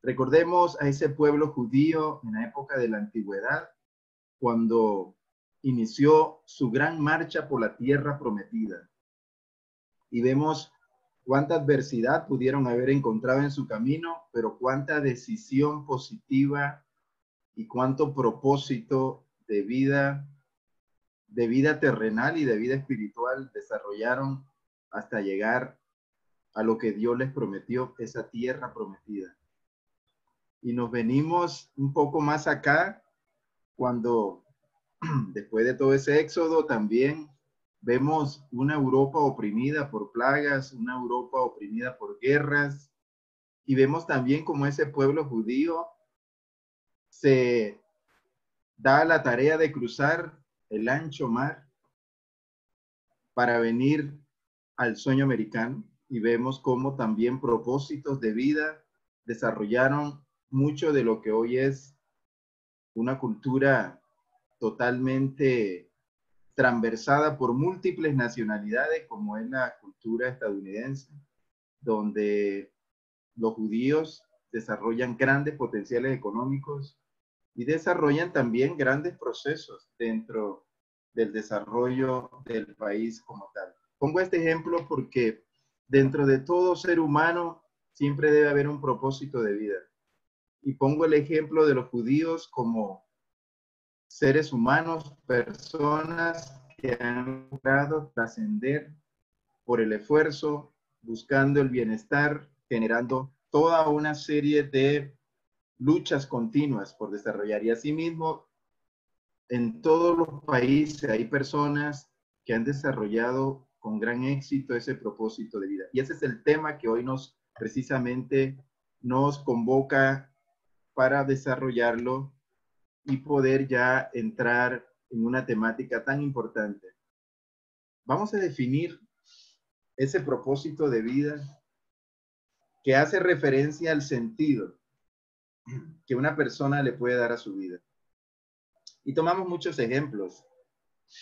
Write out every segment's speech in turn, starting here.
Recordemos a ese pueblo judío en la época de la antigüedad, cuando inició su gran marcha por la tierra prometida. Y vemos cuánta adversidad pudieron haber encontrado en su camino, pero cuánta decisión positiva y cuánto propósito de vida terrenal y de vida espiritual desarrollaron hasta llegar a lo que Dios les prometió, esa tierra prometida. Y nos venimos un poco más acá, cuando después de todo ese éxodo también vemos una Europa oprimida por plagas, una Europa oprimida por guerras, y vemos también cómo ese pueblo judío se da la tarea de cruzar el ancho mar para venir al sueño americano, y vemos cómo también propósitos de vida desarrollaron mucho de lo que hoy es una cultura totalmente transversada por múltiples nacionalidades, como es la cultura estadounidense, donde los judíos desarrollan grandes potenciales económicos y desarrollan también grandes procesos dentro del desarrollo del país como tal. Pongo este ejemplo porque dentro de todo ser humano siempre debe haber un propósito de vida. Y pongo el ejemplo de los judíos como seres humanos, personas que han logrado trascender por el esfuerzo, buscando el bienestar, generando toda una serie de luchas continuas por desarrollar. Y asimismo, en todos los países hay personas que han desarrollado con gran éxito ese propósito de vida. Y ese es el tema que hoy precisamente nos convoca para desarrollarlo y poder ya entrar en una temática tan importante. Vamos a definir ese propósito de vida que hace referencia al sentido que una persona le puede dar a su vida. Y tomamos muchos ejemplos.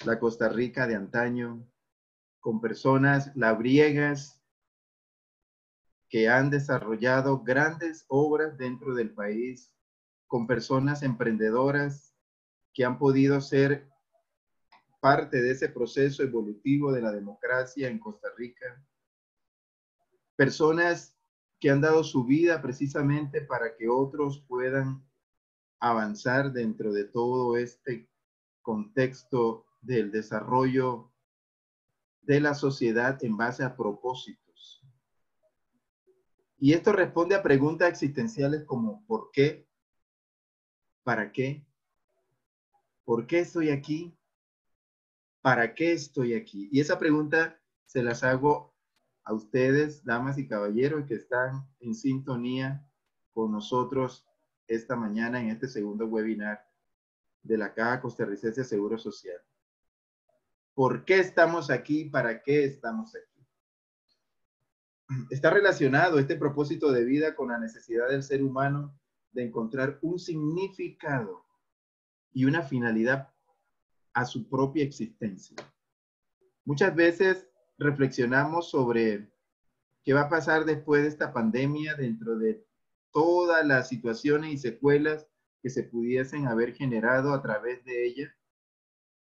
La Costa Rica de antaño, con personas labriegas que han desarrollado grandes obras dentro del país, con personas emprendedoras que han podido ser parte de ese proceso evolutivo de la democracia en Costa Rica. Personas que han dado su vida precisamente para que otros puedan avanzar dentro de todo este contexto del desarrollo de la sociedad en base a propósitos. Y esto responde a preguntas existenciales como ¿por qué? ¿Para qué? ¿Por qué estoy aquí? ¿Para qué estoy aquí? Y esa pregunta se las hago a ustedes, damas y caballeros, que están en sintonía con nosotros esta mañana en este segundo webinar de la Caja Costarricense de Seguro Social. ¿Por qué estamos aquí? ¿Para qué estamos aquí? Está relacionado este propósito de vida con la necesidad del ser humano de encontrar un significado y una finalidad a su propia existencia. Muchas veces reflexionamos sobre qué va a pasar después de esta pandemia dentro de todas las situaciones y secuelas que se pudiesen haber generado a través de ella.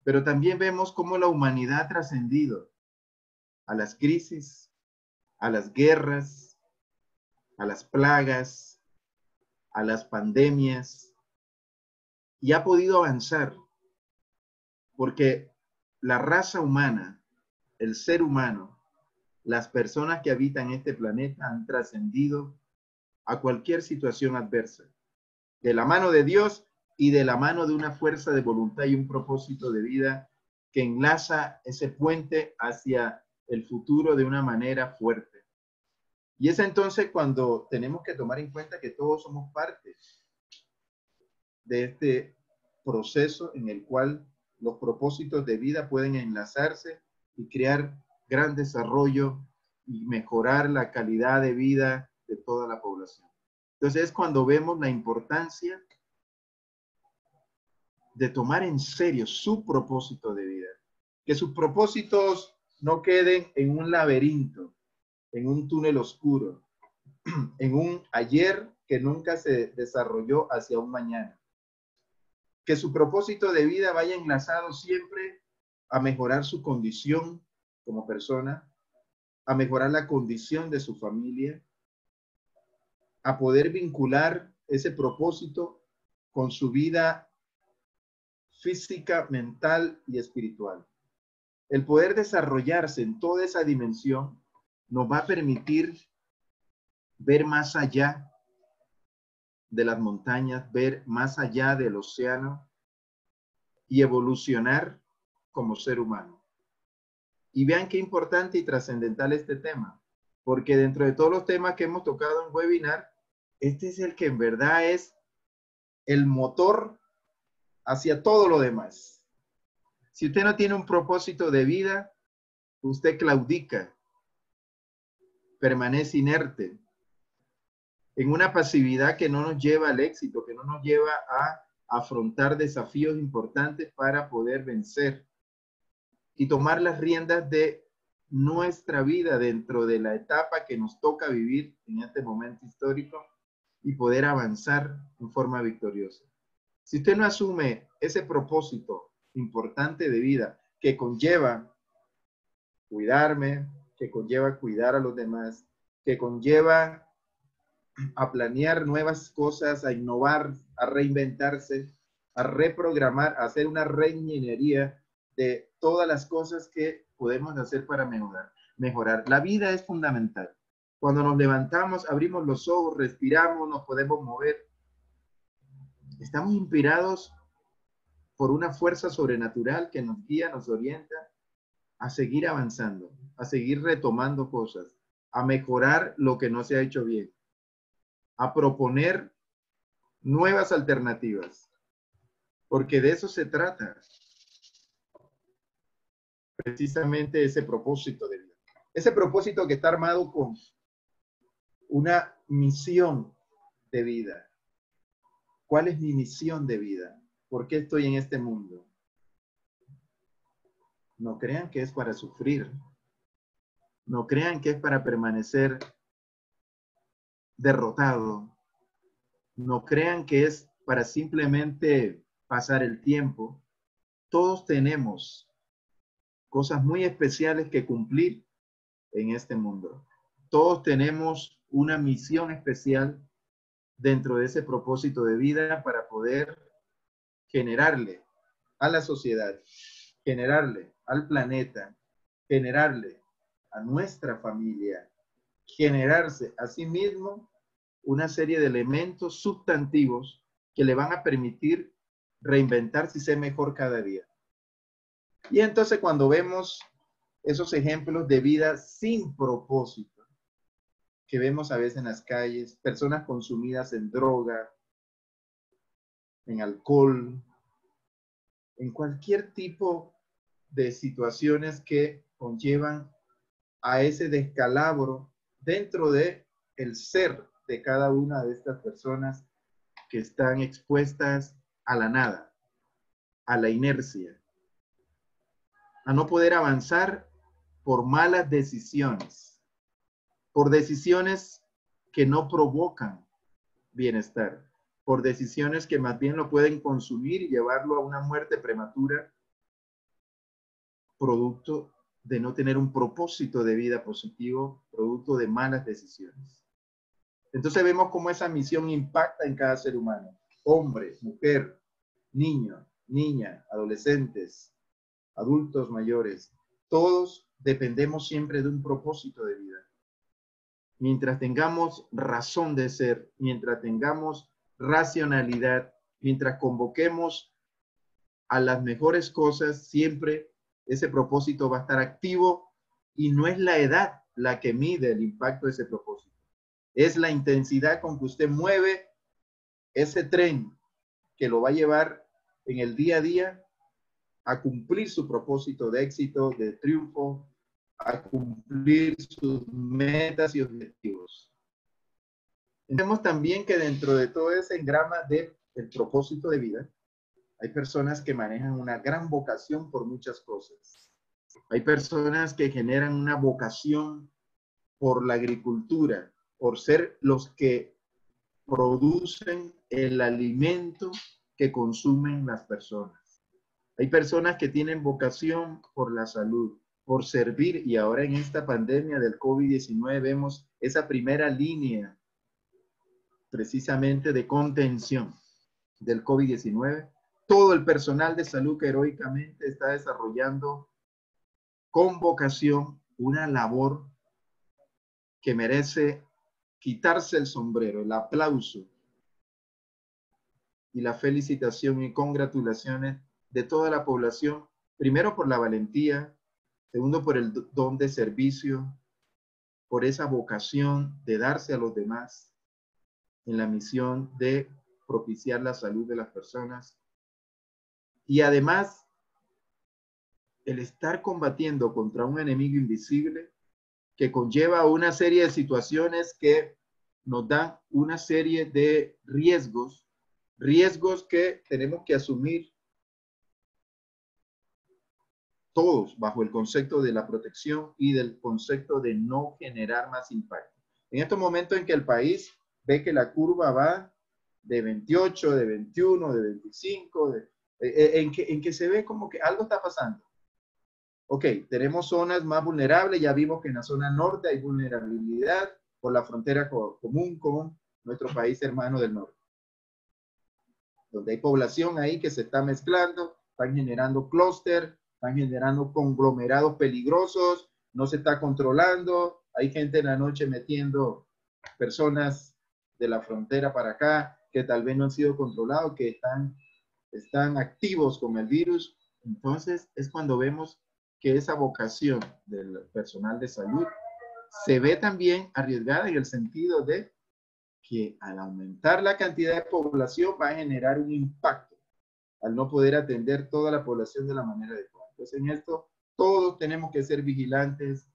Pero también vemos cómo la humanidad ha trascendido a las crisis, a las guerras, a las plagas, a las pandemias, y ha podido avanzar porque la raza humana, el ser humano, las personas que habitan este planeta han trascendido a cualquier situación adversa, de la mano de Dios y de la mano de una fuerza de voluntad y un propósito de vida que enlaza ese puente hacia el futuro de una manera fuerte. Y es entonces cuando tenemos que tomar en cuenta que todos somos parte de este proceso en el cual los propósitos de vida pueden enlazarse y crear gran desarrollo y mejorar la calidad de vida de toda la población. Entonces es cuando vemos la importancia de tomar en serio su propósito de vida. Que sus propósitos no queden en un laberinto, en un túnel oscuro, en un ayer que nunca se desarrolló hacia un mañana. Que su propósito de vida vaya enlazado siempre a mejorar su condición como persona, a mejorar la condición de su familia, a poder vincular ese propósito con su vida física, mental y espiritual. El poder desarrollarse en toda esa dimensión nos va a permitir ver más allá de las montañas, ver más allá del océano y evolucionar como ser humano. Y vean qué importante y trascendental este tema, porque dentro de todos los temas que hemos tocado en webinar, este es el que en verdad es el motor hacia todo lo demás. Si usted no tiene un propósito de vida, usted claudica, permanece inerte, en una pasividad que no nos lleva al éxito, que no nos lleva a afrontar desafíos importantes para poder vencer y tomar las riendas de nuestra vida dentro de la etapa que nos toca vivir en este momento histórico y poder avanzar en forma victoriosa. Si usted no asume ese propósito importante de vida que conlleva cuidarme, que conlleva cuidar a los demás, que conlleva a planear nuevas cosas, a innovar, a reinventarse, a reprogramar, a hacer una reingeniería de todas las cosas que podemos hacer para mejorar. La vida es fundamental. Cuando nos levantamos, abrimos los ojos, respiramos, nos podemos mover. Estamos inspirados por una fuerza sobrenatural que nos guía, nos orienta a seguir avanzando, a seguir retomando cosas, a mejorar lo que no se ha hecho bien, a proponer nuevas alternativas, porque de eso se trata precisamente ese propósito de vida. Ese propósito que está armado con una misión de vida. ¿Cuál es mi misión de vida? ¿Por qué estoy en este mundo? No crean que es para sufrir. No crean que es para permanecer derrotado. No crean que es para simplemente pasar el tiempo. Todos tenemos cosas muy especiales que cumplir en este mundo. Todos tenemos una misión especial dentro de ese propósito de vida para poder generarle a la sociedad, generarle al planeta, generarle a nuestra familia, generarse a sí mismo una serie de elementos sustantivos que le van a permitir reinventarse y ser mejor cada día. Y entonces cuando vemos esos ejemplos de vida sin propósito, que vemos a veces en las calles, personas consumidas en droga, en alcohol, en cualquier tipo de situaciones que conllevan a ese descalabro dentro de el ser de cada una de estas personas que están expuestas a la nada, a la inercia, a no poder avanzar por malas decisiones, por decisiones que no provocan bienestar, por decisiones que más bien lo pueden consumir y llevarlo a una muerte prematura, producto de no tener un propósito de vida positivo, producto de malas decisiones. Entonces vemos cómo esa misión impacta en cada ser humano, hombre, mujer, niño, niña, adolescentes, adultos mayores. Todos dependemos siempre de un propósito de vida. Mientras tengamos razón de ser, mientras tengamos racionalidad, mientras convoquemos a las mejores cosas, siempre ese propósito va a estar activo y no es la edad la que mide el impacto de ese propósito. Es la intensidad con que usted mueve ese tren que lo va a llevar en el día a día a cumplir su propósito de éxito, de triunfo, a cumplir sus metas y objetivos. Vemos también que dentro de todo ese engrama del propósito de vida, hay personas que manejan una gran vocación por muchas cosas. Hay personas que generan una vocación por la agricultura, por ser los que producen el alimento que consumen las personas. Hay personas que tienen vocación por la salud, por servir, y ahora en esta pandemia del COVID-19 vemos esa primera línea precisamente de contención del COVID-19. Todo el personal de salud que heroicamente está desarrollando con vocación una labor que merece quitarse el sombrero, el aplauso y la felicitación y congratulaciones de toda la población, primero por la valentía, segundo por el don de servicio, por esa vocación de darse a los demás en la misión de propiciar la salud de las personas. Y además, el estar combatiendo contra un enemigo invisible que conlleva una serie de situaciones que nos dan una serie de riesgos que tenemos que asumir todos bajo el concepto de la protección y del concepto de no generar más impacto. En estos momentos en que el país ve que la curva va de 28, de 21, de 25, en que se ve como que algo está pasando. Ok, tenemos zonas más vulnerables, ya vimos que en la zona norte hay vulnerabilidad por la frontera común con nuestro país hermano del norte, donde hay población ahí que se está mezclando, están generando clúster, están generando conglomerados peligrosos, no se está controlando, hay gente en la noche metiendo personas de la frontera para acá que tal vez no han sido controlados, que están activos con el virus. Entonces es cuando vemos que esa vocación del personal de salud se ve también arriesgada en el sentido de que al aumentar la cantidad de población va a generar un impacto al no poder atender toda la población de la manera adecuada. Entonces en esto todos tenemos que ser vigilantes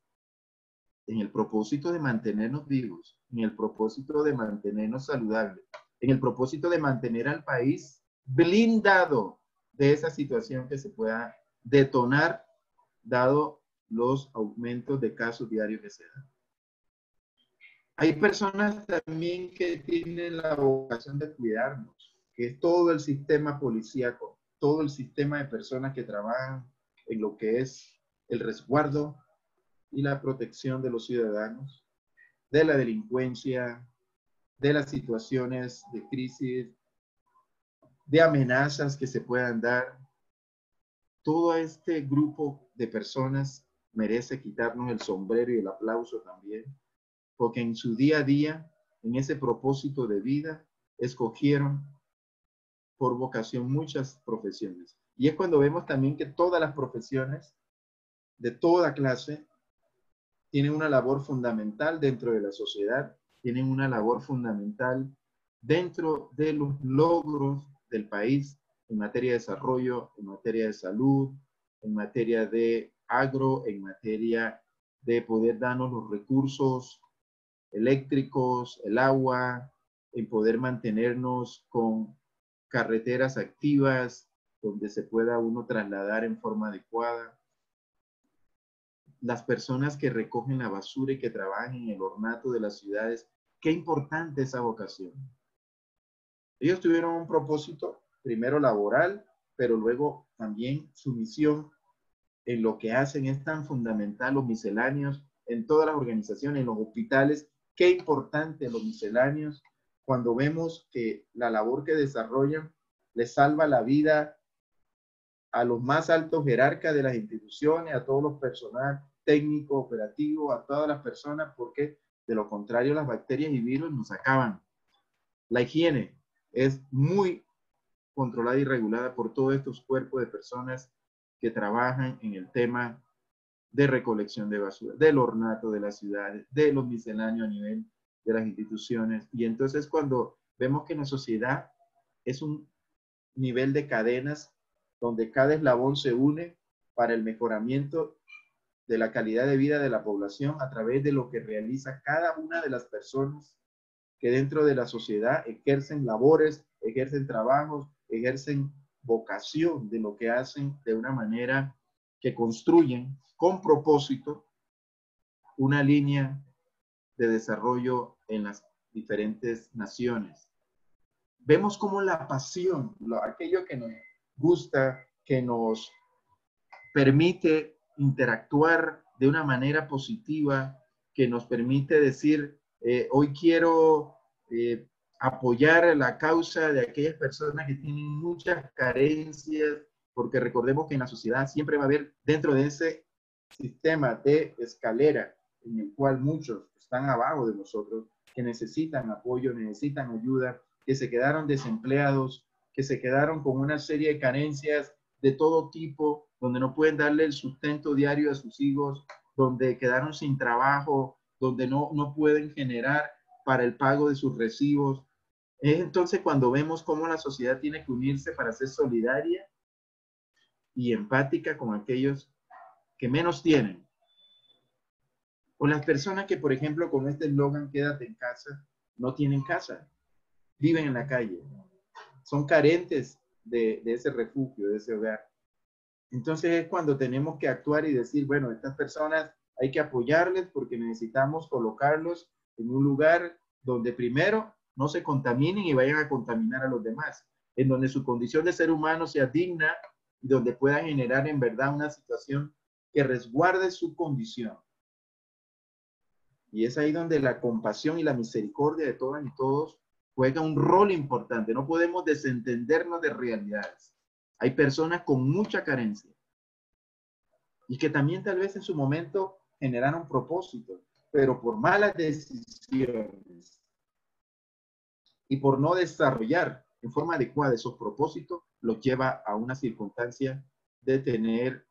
en el propósito de mantenernos vivos, en el propósito de mantenernos saludables, en el propósito de mantener al país blindado de esa situación que se pueda detonar dado los aumentos de casos diarios que se dan. Hay personas también que tienen la vocación de cuidarnos, que es todo el sistema policíaco, todo el sistema de personas que trabajan en lo que es el resguardo y la protección de los ciudadanos, de la delincuencia, de las situaciones de crisis, de amenazas que se puedan dar. Todo este grupo de personas merece quitarnos el sombrero y el aplauso también, porque en su día a día, en ese propósito de vida, escogieron por vocación muchas profesiones. Y es cuando vemos también que todas las profesiones de toda clase tienen una labor fundamental dentro de la sociedad, tienen una labor fundamental dentro de los logros del país en materia de desarrollo, en materia de salud, en materia de agro, en materia de poder darnos los recursos eléctricos, el agua, en poder mantenernos con carreteras activas donde se pueda uno trasladar en forma adecuada. Las personas que recogen la basura y que trabajan en el ornato de las ciudades, qué importante esa vocación. Ellos tuvieron un propósito, primero laboral, pero luego también su misión en lo que hacen es tan fundamental, los misceláneos, en todas las organizaciones, en los hospitales, qué importante los misceláneos, cuando vemos que la labor que desarrollan les salva la vida a los más altos jerarcas de las instituciones, a todos los personal técnico, operativo, a todas las personas, porque de lo contrario las bacterias y virus nos acaban. La higiene es muy controlada y regulada por todos estos cuerpos de personas que trabajan en el tema de recolección de basura, del ornato de las ciudades, de los misceláneos a nivel de las instituciones. Y entonces cuando vemos que en la sociedad es un nivel de cadenas donde cada eslabón se une para el mejoramiento de la calidad de vida de la población a través de lo que realiza cada una de las personas que dentro de la sociedad ejercen labores, ejercen trabajos, ejercen vocación de lo que hacen de una manera que construyen con propósito una línea de desarrollo en las diferentes naciones. Vemos cómo la pasión, aquello que nos gusta, que nos permite interactuar de una manera positiva, que nos permite decir, hoy quiero apoyar la causa de aquellas personas que tienen muchas carencias, porque recordemos que en la sociedad siempre va a haber dentro de ese sistema de escalera en el cual muchos están abajo de nosotros, que necesitan apoyo, necesitan ayuda, que se quedaron desempleados, que se quedaron con una serie de carencias de todo tipo, donde no pueden darle el sustento diario a sus hijos, donde quedaron sin trabajo, donde no pueden generar para el pago de sus recibos. Es entonces cuando vemos cómo la sociedad tiene que unirse para ser solidaria y empática con aquellos que menos tienen. O las personas que, por ejemplo, con este eslogan, quédate en casa, no tienen casa, viven en la calle, son carentes de ese refugio, de ese hogar. Entonces es cuando tenemos que actuar y decir, bueno, estas personas hay que apoyarles porque necesitamos colocarlos en un lugar donde primero no se contaminen y vayan a contaminar a los demás, en donde su condición de ser humano sea digna y donde pueda generar en verdad una situación que resguarde su condición. Y es ahí donde la compasión y la misericordia de todas y todos juega un rol importante. No podemos desentendernos de realidades. Hay personas con mucha carencia y que también tal vez en su momento generaron propósitos, pero por malas decisiones y por no desarrollar en forma adecuada esos propósitos, los lleva a una circunstancia de tener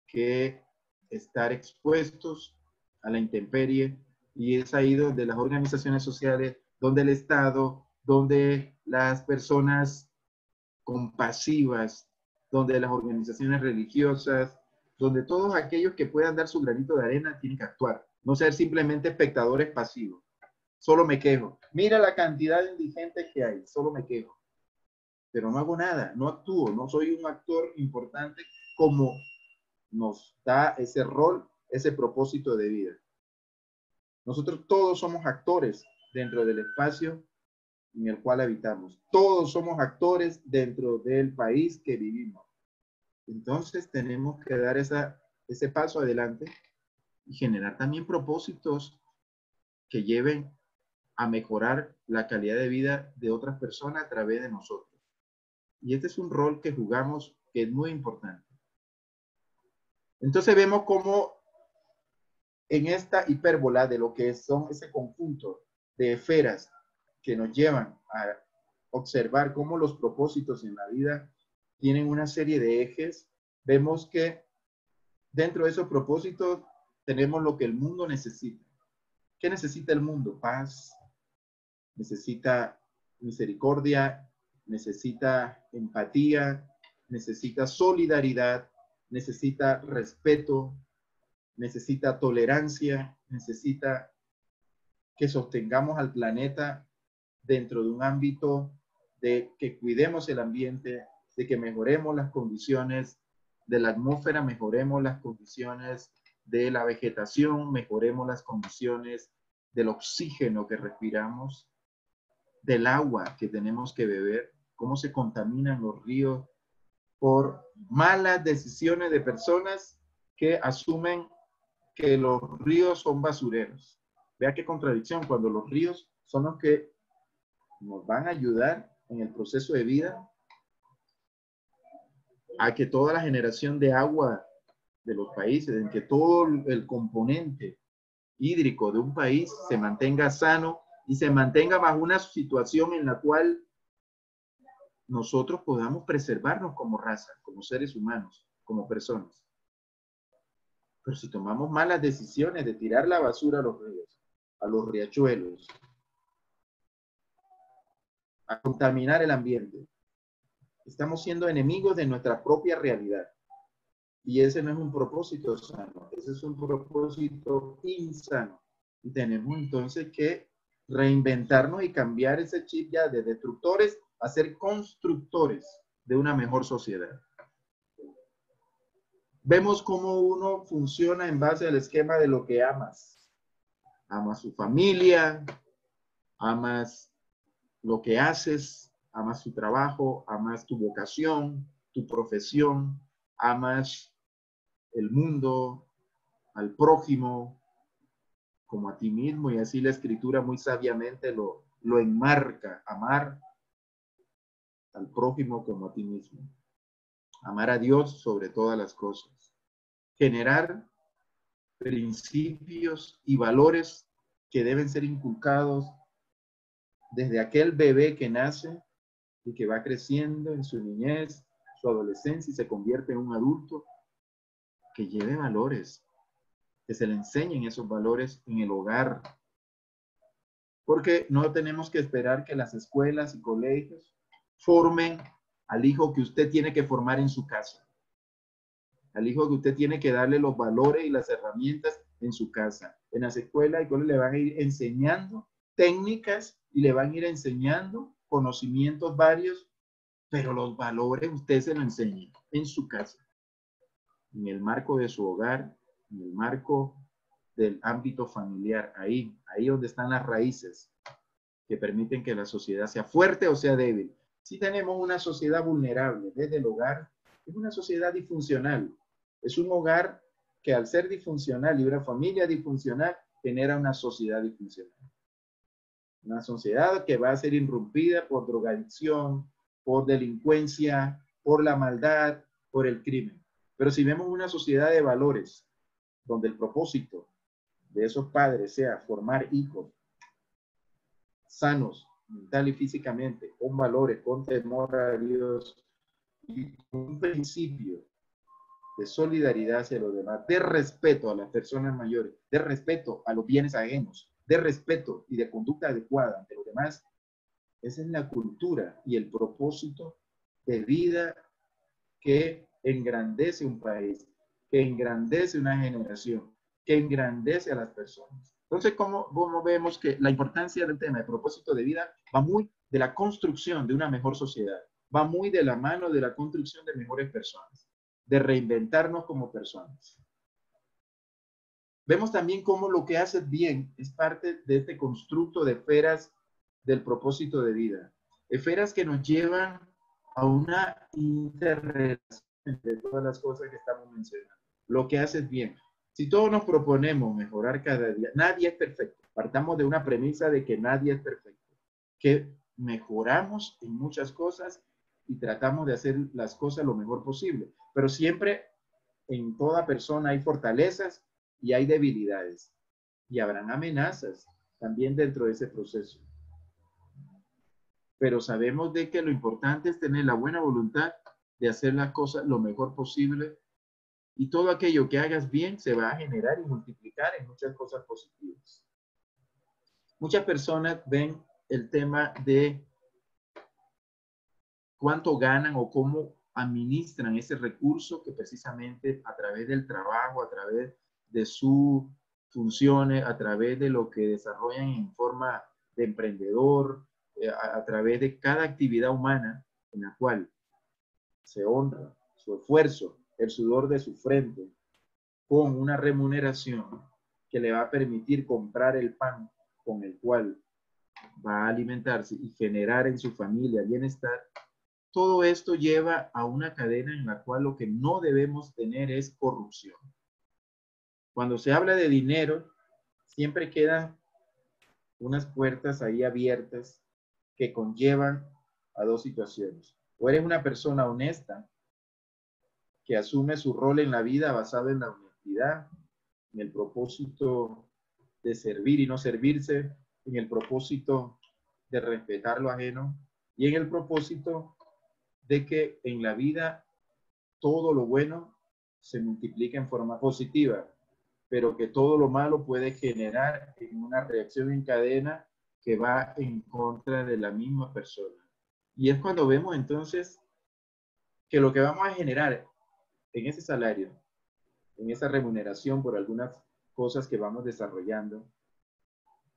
que estar expuestos a la intemperie, y es ahí donde las organizaciones sociales, donde el Estado, donde las personas compasivas, donde las organizaciones religiosas, donde todos aquellos que puedan dar su granito de arena tienen que actuar, no ser simplemente espectadores pasivos. Solo me quejo. Mira la cantidad de indigentes que hay, solo me quejo. Pero no hago nada, no actúo, no soy un actor importante como nos da ese rol, ese propósito de vida. Nosotros todos somos actores dentro del espacio en el cual habitamos. Todos somos actores dentro del país que vivimos. Entonces tenemos que dar ese paso adelante y generar también propósitos que lleven a mejorar la calidad de vida de otras personas a través de nosotros. Y este es un rol que jugamos que es muy importante. Entonces vemos cómo en esta hipérbola de lo que son ese conjunto de esferas que nos llevan a observar cómo los propósitos en la vida tienen una serie de ejes, vemos que dentro de esos propósitos tenemos lo que el mundo necesita. ¿Qué necesita el mundo? Paz, necesita misericordia, necesita empatía, necesita solidaridad, necesita respeto, necesita tolerancia, necesita que sostengamos al planeta dentro de un ámbito de que cuidemos el ambiente, de que mejoremos las condiciones de la atmósfera, mejoremos las condiciones de la vegetación, mejoremos las condiciones del oxígeno que respiramos, del agua que tenemos que beber, cómo se contaminan los ríos por malas decisiones de personas que asumen que los ríos son basureros. Vea qué contradicción, cuando los ríos son los que nos van a ayudar en el proceso de vida a que toda la generación de agua de los países, en que todo el componente hídrico de un país se mantenga sano y se mantenga bajo una situación en la cual nosotros podamos preservarnos como raza, como seres humanos, como personas. Pero si tomamos malas decisiones de tirar la basura a los ríos, a los riachuelos, a contaminar el ambiente, estamos siendo enemigos de nuestra propia realidad. Y ese no es un propósito sano, ese es un propósito insano. Y tenemos entonces que reinventarnos y cambiar ese chip ya de destructores a ser constructores de una mejor sociedad. Vemos cómo uno funciona en base al esquema de lo que amas. Amas su familia, amas lo que haces, amas tu trabajo, amas tu vocación, tu profesión, amas el mundo, al prójimo, como a ti mismo, y así la escritura muy sabiamente lo enmarca, amar al prójimo como a ti mismo, amar a Dios sobre todas las cosas, generar principios y valores que deben ser inculcados desde aquel bebé que nace y que va creciendo en su niñez, su adolescencia y se convierte en un adulto, que lleve valores, que se le enseñen esos valores en el hogar, porque no tenemos que esperar que las escuelas y colegios formen al hijo que usted tiene que formar en su casa, al hijo que usted tiene que darle los valores y las herramientas en su casa. En las escuelas y colegios le van a ir enseñando técnicas y le van a ir enseñando conocimientos varios, pero los valores usted se los enseña en su casa, en el marco de su hogar, en el marco del ámbito familiar, ahí donde están las raíces que permiten que la sociedad sea fuerte o sea débil. Si tenemos una sociedad vulnerable desde el hogar, es una sociedad disfuncional. Es un hogar que al ser disfuncional y una familia disfuncional genera una sociedad disfuncional. Una sociedad que va a ser irrumpida por drogadicción, por delincuencia, por la maldad, por el crimen. Pero si vemos una sociedad de valores, donde el propósito de esos padres sea formar hijos sanos, mental y físicamente, con valores, con temor a Dios y con un principio de solidaridad hacia los demás, de respeto a las personas mayores, de respeto a los bienes ajenos, de respeto y de conducta adecuada ante los demás, esa es la cultura y el propósito de vida que engrandece un país, que engrandece una generación, que engrandece a las personas. Entonces, ¿cómo vemos que la importancia del tema de propósito de vida va muy de la construcción de una mejor sociedad, va muy de la mano de la construcción de mejores personas, de reinventarnos como personas? Vemos también cómo lo que haces bien es parte de este constructo de esferas del propósito de vida. Esferas que nos llevan a una interrelación entre todas las cosas que estamos mencionando. Lo que haces bien. Si todos nos proponemos mejorar cada día, nadie es perfecto. Partamos de una premisa de que nadie es perfecto, que mejoramos en muchas cosas y tratamos de hacer las cosas lo mejor posible. Pero siempre en toda persona hay fortalezas y hay debilidades. Y habrán amenazas también dentro de ese proceso. Pero sabemos de que lo importante es tener la buena voluntad de hacer las cosas lo mejor posible y todo aquello que hagas bien se va a generar y multiplicar en muchas cosas positivas. Muchas personas ven el tema de cuánto ganan o cómo administran ese recurso que precisamente a través del trabajo, a través de sus funciones, a través de lo que desarrollan en forma de emprendedor, a través de cada actividad humana en la cual se honra su esfuerzo, el sudor de su frente, con una remuneración que le va a permitir comprar el pan con el cual va a alimentarse y generar en su familia bienestar. Todo esto lleva a una cadena en la cual lo que no debemos tener es corrupción. Cuando se habla de dinero, siempre quedan unas puertas ahí abiertas que conllevan a dos situaciones. O eres una persona honesta que asume su rol en la vida basado en la honestidad, en el propósito de servir y no servirse, en el propósito de respetar lo ajeno y en el propósito de que en la vida todo lo bueno se multiplica en forma positiva, pero que todo lo malo puede generar una reacción en cadena que va en contra de la misma persona. Y es cuando vemos entonces que lo que vamos a generar en ese salario, en esa remuneración por algunas cosas que vamos desarrollando,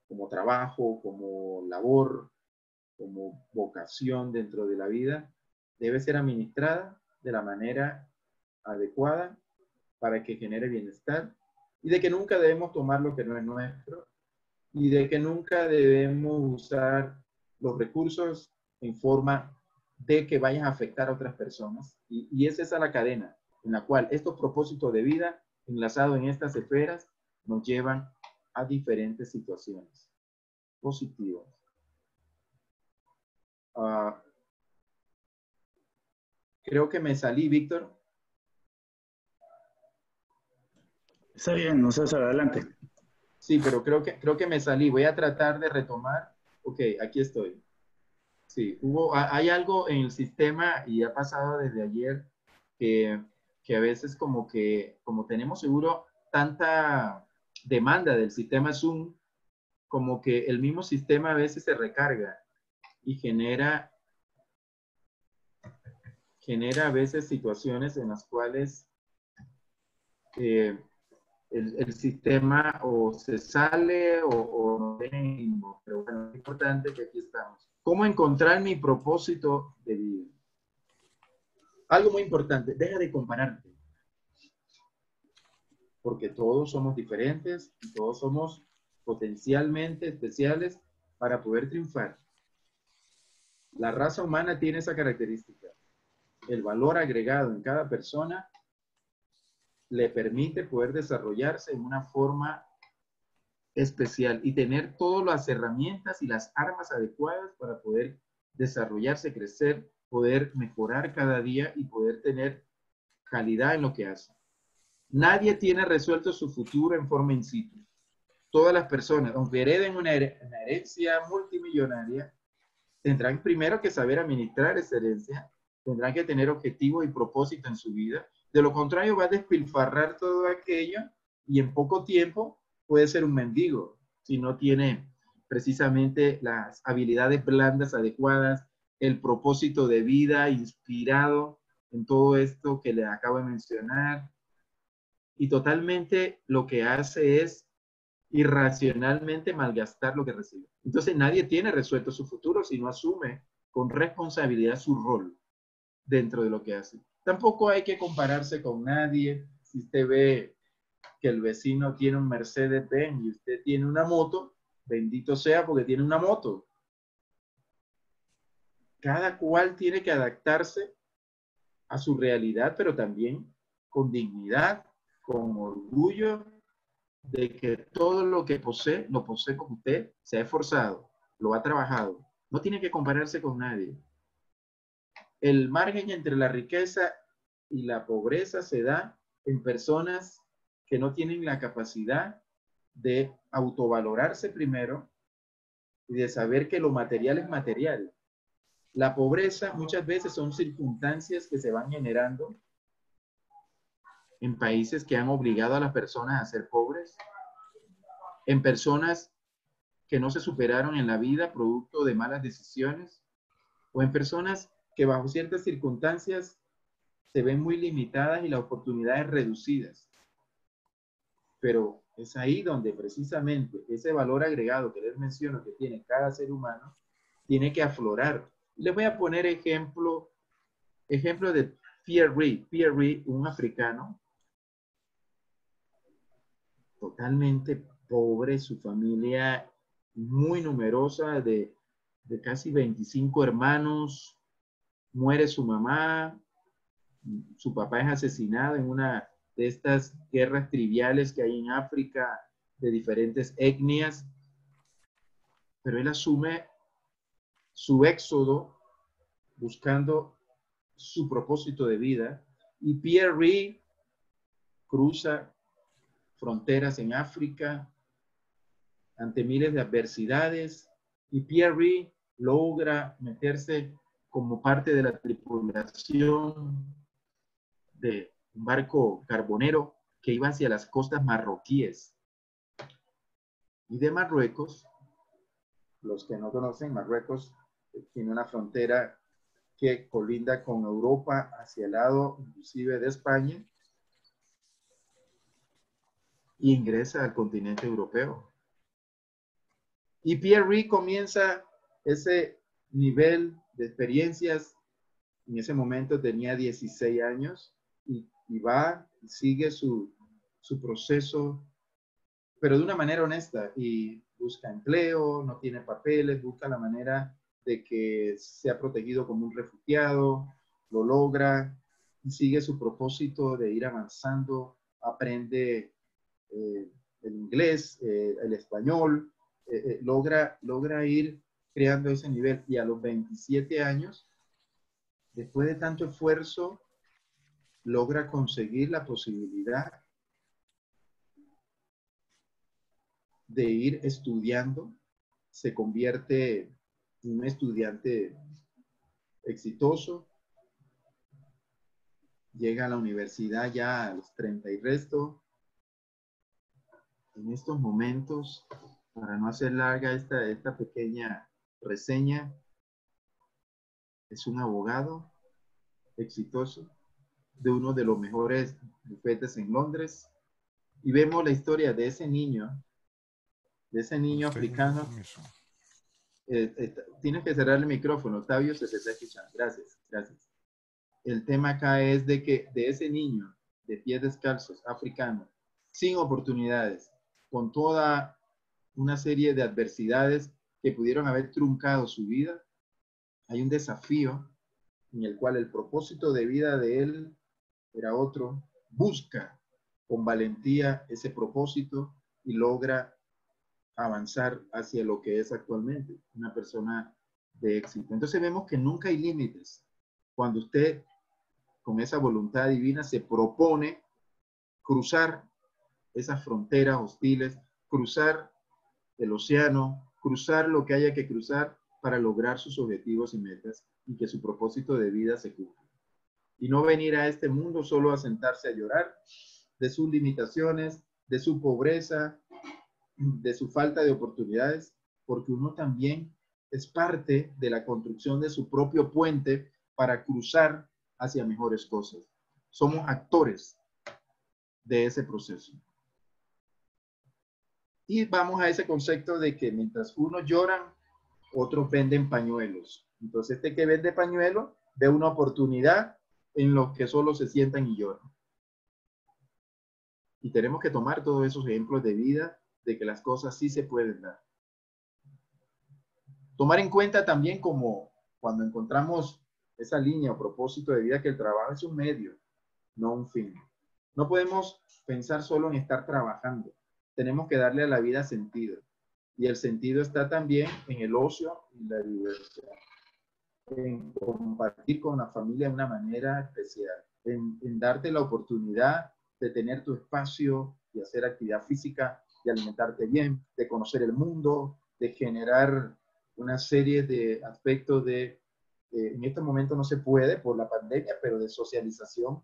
como trabajo, como labor, como vocación dentro de la vida, debe ser administrada de la manera adecuada para que genere bienestar y de que nunca debemos tomar lo que no es nuestro y de que nunca debemos usar los recursos en forma de que vayan a afectar a otras personas. Y es esa la cadena en la cual estos propósitos de vida enlazados en estas esferas nos llevan a diferentes situaciones positivas. Creo que me salí, Víctor. Está bien, no sé, adelante. Sí, pero creo que me salí. Voy a tratar de retomar. Ok, aquí estoy. Sí, hay algo en el sistema y ha pasado desde ayer que a veces como tenemos seguro tanta demanda del sistema Zoom, como que el mismo sistema a veces se recarga y genera a veces situaciones en las cuales eh, el sistema o se sale o no venimos, pero bueno, es importante que aquí estamos. ¿Cómo encontrar mi propósito de vida? Algo muy importante, deja de compararte, porque todos somos diferentes y todos somos potencialmente especiales para poder triunfar. La raza humana tiene esa característica. El valor agregado en cada persona le permite poder desarrollarse en una forma especial y tener todas las herramientas y las armas adecuadas para poder desarrollarse, crecer, poder mejorar cada día y poder tener calidad en lo que hace. Nadie tiene resuelto su futuro en forma in situ. Todas las personas, aunque hereden una herencia multimillonaria, tendrán primero que saber administrar esa herencia, tendrán que tener objetivo y propósito en su vida. De lo contrario, va a despilfarrar todo aquello y en poco tiempo puede ser un mendigo si no tiene precisamente las habilidades blandas adecuadas, el propósito de vida inspirado en todo esto que le acabo de mencionar. Y totalmente lo que hace es irracionalmente malgastar lo que recibe. Entonces nadie tiene resuelto su futuro si no asume con responsabilidad su rol dentro de lo que hace. Tampoco hay que compararse con nadie. Si usted ve que el vecino tiene un Mercedes-Benz y usted tiene una moto, bendito sea porque tiene una moto. Cada cual tiene que adaptarse a su realidad, pero también con dignidad, con orgullo de que todo lo que posee, lo posee como usted se ha esforzado, lo ha trabajado. No tiene que compararse con nadie. El margen entre la riqueza y la pobreza se da en personas que no tienen la capacidad de autovalorarse primero y de saber que lo material es material. La pobreza muchas veces son circunstancias que se van generando en países que han obligado a las personas a ser pobres, en personas que no se superaron en la vida producto de malas decisiones, o en personas que bajo ciertas circunstancias se ven muy limitadas y las oportunidades reducidas. Pero es ahí donde precisamente ese valor agregado que les menciono que tiene cada ser humano tiene que aflorar. Les voy a poner ejemplo de Pierre Reid. Pierre Reid, un africano totalmente pobre, su familia muy numerosa de casi 25 hermanos, muere su mamá, su papá es asesinado en una de estas guerras triviales que hay en África de diferentes etnias, pero él asume su éxodo buscando su propósito de vida y Pierre Reid cruza fronteras en África ante miles de adversidades y Pierre Reid logra meterse como parte de la tripulación de un barco carbonero que iba hacia las costas marroquíes y de Marruecos. Los que no conocen, Marruecos tiene una frontera que colinda con Europa hacia el lado inclusive de España y ingresa al continente europeo. Y Pierre Reid comienza ese nivel de experiencias. En ese momento tenía 16 años y va y sigue su proceso, pero de una manera honesta y busca empleo, no tiene papeles, busca la manera de que sea protegido como un refugiado, lo logra y sigue su propósito de ir avanzando, aprende el inglés, el español, logra ir creando ese nivel y a los 27 años, después de tanto esfuerzo, logra conseguir la posibilidad de ir estudiando, se convierte en un estudiante exitoso, llega a la universidad ya a los 30 y resto. En estos momentos, para no hacer larga esta pequeña reseña, es un abogado exitoso de uno de los mejores bufetes en Londres. Y vemos la historia de ese niño africano. Tienes que cerrar el micrófono, Octavio, se te está escuchando. Gracias, gracias. El tema acá es de que de ese niño de pies descalzos, africano, sin oportunidades, con toda una serie de adversidades que pudieron haber truncado su vida, hay un desafío en el cual el propósito de vida de él era otro, busca con valentía ese propósito y logra avanzar hacia lo que es actualmente una persona de éxito. Entonces vemos que nunca hay límites. Cuando usted con esa voluntad divina se propone cruzar esas fronteras hostiles, cruzar el océano, cruzar lo que haya que cruzar para lograr sus objetivos y metas y que su propósito de vida se cumpla. Y no venir a este mundo solo a sentarse a llorar de sus limitaciones, de su pobreza, de su falta de oportunidades, porque uno también es parte de la construcción de su propio puente para cruzar hacia mejores cosas. Somos actores de ese proceso. Y vamos a ese concepto de que mientras unos lloran, otros venden pañuelos. Entonces este que vende pañuelos ve una oportunidad en los que solo se sientan y lloran. Y tenemos que tomar todos esos ejemplos de vida de que las cosas sí se pueden dar. Tomar en cuenta también como cuando encontramos esa línea o propósito de vida que el trabajo es un medio, no un fin. No podemos pensar solo en estar trabajando. Tenemos que darle a la vida sentido. Y el sentido está también en el ocio y la diversión. En compartir con la familia de una manera especial. En darte la oportunidad de tener tu espacio, de hacer actividad física, de alimentarte bien, de conocer el mundo, de generar una serie de aspectos en este momento no se puede por la pandemia, pero de socialización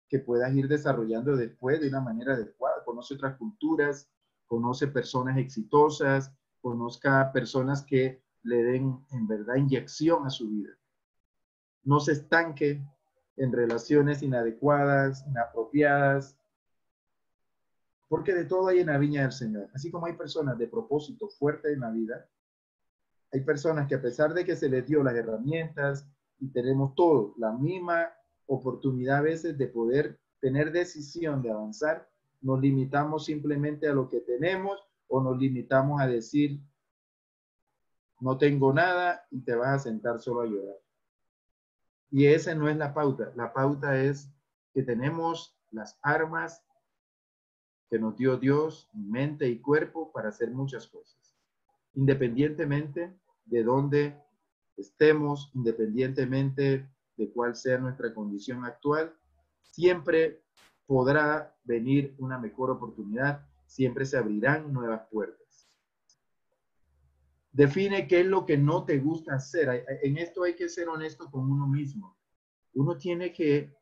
que puedas ir desarrollando después de una manera adecuada. Conoce otras culturas, conoce personas exitosas, conozca personas que le den en verdad inyección a su vida. No se estanque en relaciones inadecuadas, inapropiadas, porque de todo hay en la viña del Señor. Así como hay personas de propósito fuerte en la vida, hay personas que a pesar de que se les dio las herramientas y tenemos todo, la misma oportunidad a veces de poder tener decisión de avanzar, nos limitamos simplemente a lo que tenemos o nos limitamos a decir, no tengo nada y te vas a sentar solo a llorar. Y esa no es la pauta. La pauta es que tenemos las armas que nos dio Dios, mente y cuerpo para hacer muchas cosas. Independientemente de dónde estemos, independientemente de cuál sea nuestra condición actual, siempre podrá venir una mejor oportunidad, siempre se abrirán nuevas puertas. Define qué es lo que no te gusta hacer. En esto hay que ser honesto con uno mismo. Uno tiene que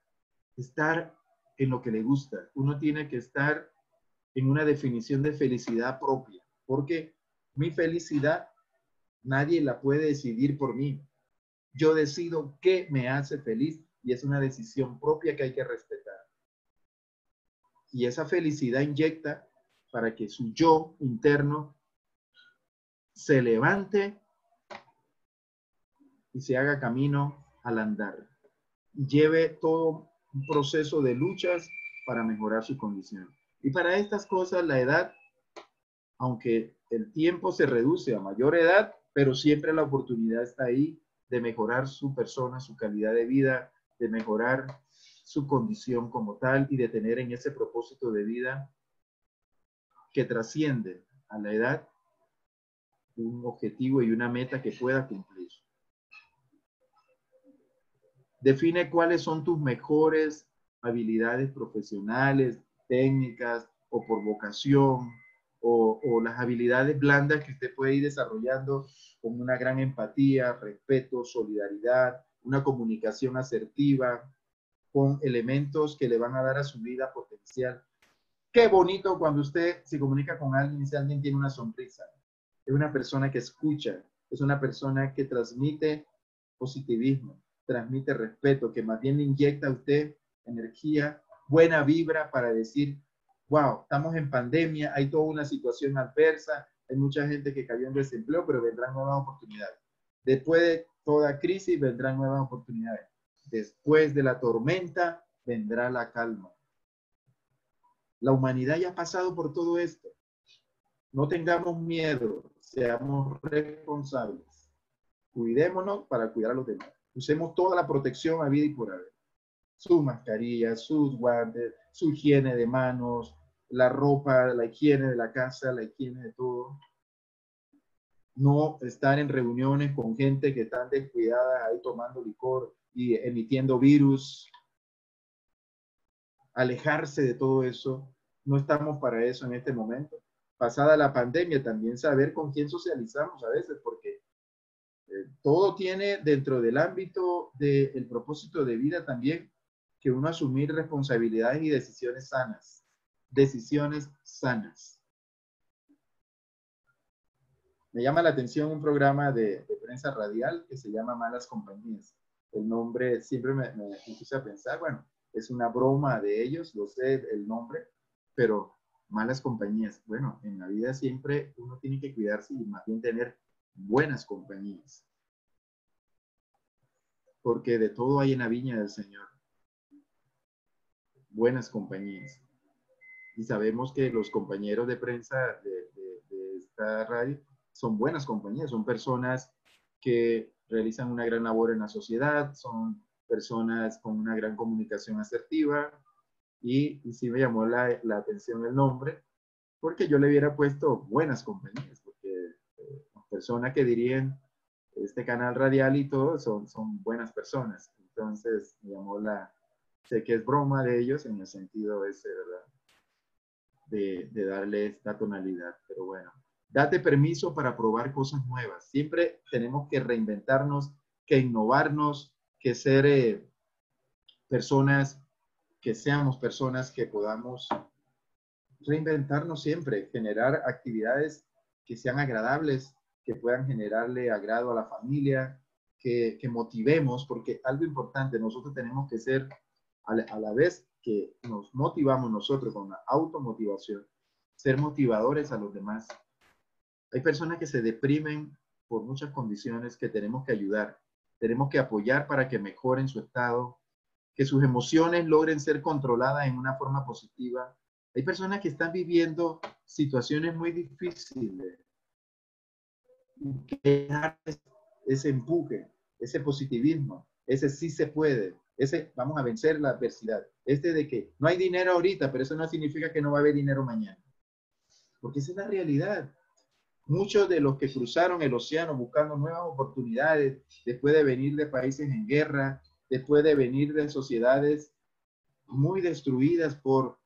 estar en lo que le gusta. Uno tiene que estar en una definición de felicidad propia, porque mi felicidad nadie la puede decidir por mí. Yo decido qué me hace feliz y es una decisión propia que hay que respetar. Y esa felicidad inyecta para que su yo interno se levante y se haga camino al andar. Y lleve todo un proceso de luchas para mejorar su condición. Y para estas cosas la edad, aunque el tiempo se reduce a mayor edad, pero siempre la oportunidad está ahí de mejorar su persona, su calidad de vida, de mejorar su condición como tal y de tener en ese propósito de vida que trasciende a la edad un objetivo y una meta que pueda cumplir. Define cuáles son tus mejores habilidades profesionales, técnicas o por vocación o las habilidades blandas que usted puede ir desarrollando con una gran empatía, respeto, solidaridad, una comunicación asertiva, con elementos que le van a dar a su vida potencial. Qué bonito cuando usted se comunica con alguien y si alguien tiene una sonrisa. Es una persona que escucha, es una persona que transmite positivismo, transmite respeto, que más bien le inyecta a usted energía, buena vibra para decir, wow, estamos en pandemia, hay toda una situación adversa, hay mucha gente que cayó en desempleo, pero vendrán nuevas oportunidades. Después de toda crisis vendrán nuevas oportunidades. Después de la tormenta vendrá la calma. La humanidad ya ha pasado por todo esto. No tengamos miedo, seamos responsables. Cuidémonos para cuidar a los demás. Usemos toda la protección a vida y por haber. Sus mascarillas, sus guantes, su higiene de manos, la ropa, la higiene de la casa, la higiene de todo. No estar en reuniones con gente que están descuidada ahí tomando licor y emitiendo virus. Alejarse de todo eso. No estamos para eso en este momento. Pasada la pandemia, también saber con quién socializamos a veces, porque todo tiene dentro del ámbito del propósito de vida también que uno asumir responsabilidades y decisiones sanas. Decisiones sanas. Me llama la atención un programa de prensa radial que se llama Malas Compañías. El nombre siempre me puse a pensar, bueno, es una broma de ellos, lo sé el nombre, pero malas compañías. Bueno, en la vida siempre uno tiene que cuidarse y más bien tener buenas compañías. Porque de todo hay en la viña del Señor. Buenas compañías. Y sabemos que los compañeros de prensa de esta radio son buenas compañías, son personas que realizan una gran labor en la sociedad, son personas con una gran comunicación asertiva y sí me llamó la atención el nombre porque yo le hubiera puesto buenas compañías, porque las personas que dirigen este canal radial y todo son buenas personas. Entonces me llamó sé que es broma de ellos en el sentido ese, ¿verdad? De darle esta tonalidad, pero bueno. Date permiso para probar cosas nuevas. Siempre tenemos que reinventarnos, que innovarnos, que ser personas, que seamos personas que podamos reinventarnos siempre, generar actividades que sean agradables, que puedan generarle agrado a la familia, que motivemos, porque algo importante, nosotros tenemos que ser, a la vez que nos motivamos nosotros con la automotivación, ser motivadores a los demás. Hay personas que se deprimen por muchas condiciones que tenemos que ayudar, tenemos que apoyar para que mejoren su estado, que sus emociones logren ser controladas en una forma positiva. Hay personas que están viviendo situaciones muy difíciles y que ese empuje, ese positivismo, ese sí se puede, ese vamos a vencer la adversidad, de que no hay dinero ahorita, pero eso no significa que no va a haber dinero mañana, porque esa es la realidad. Muchos de los que cruzaron el océano buscando nuevas oportunidades, después de venir de países en guerra, después de venir de sociedades muy destruidas por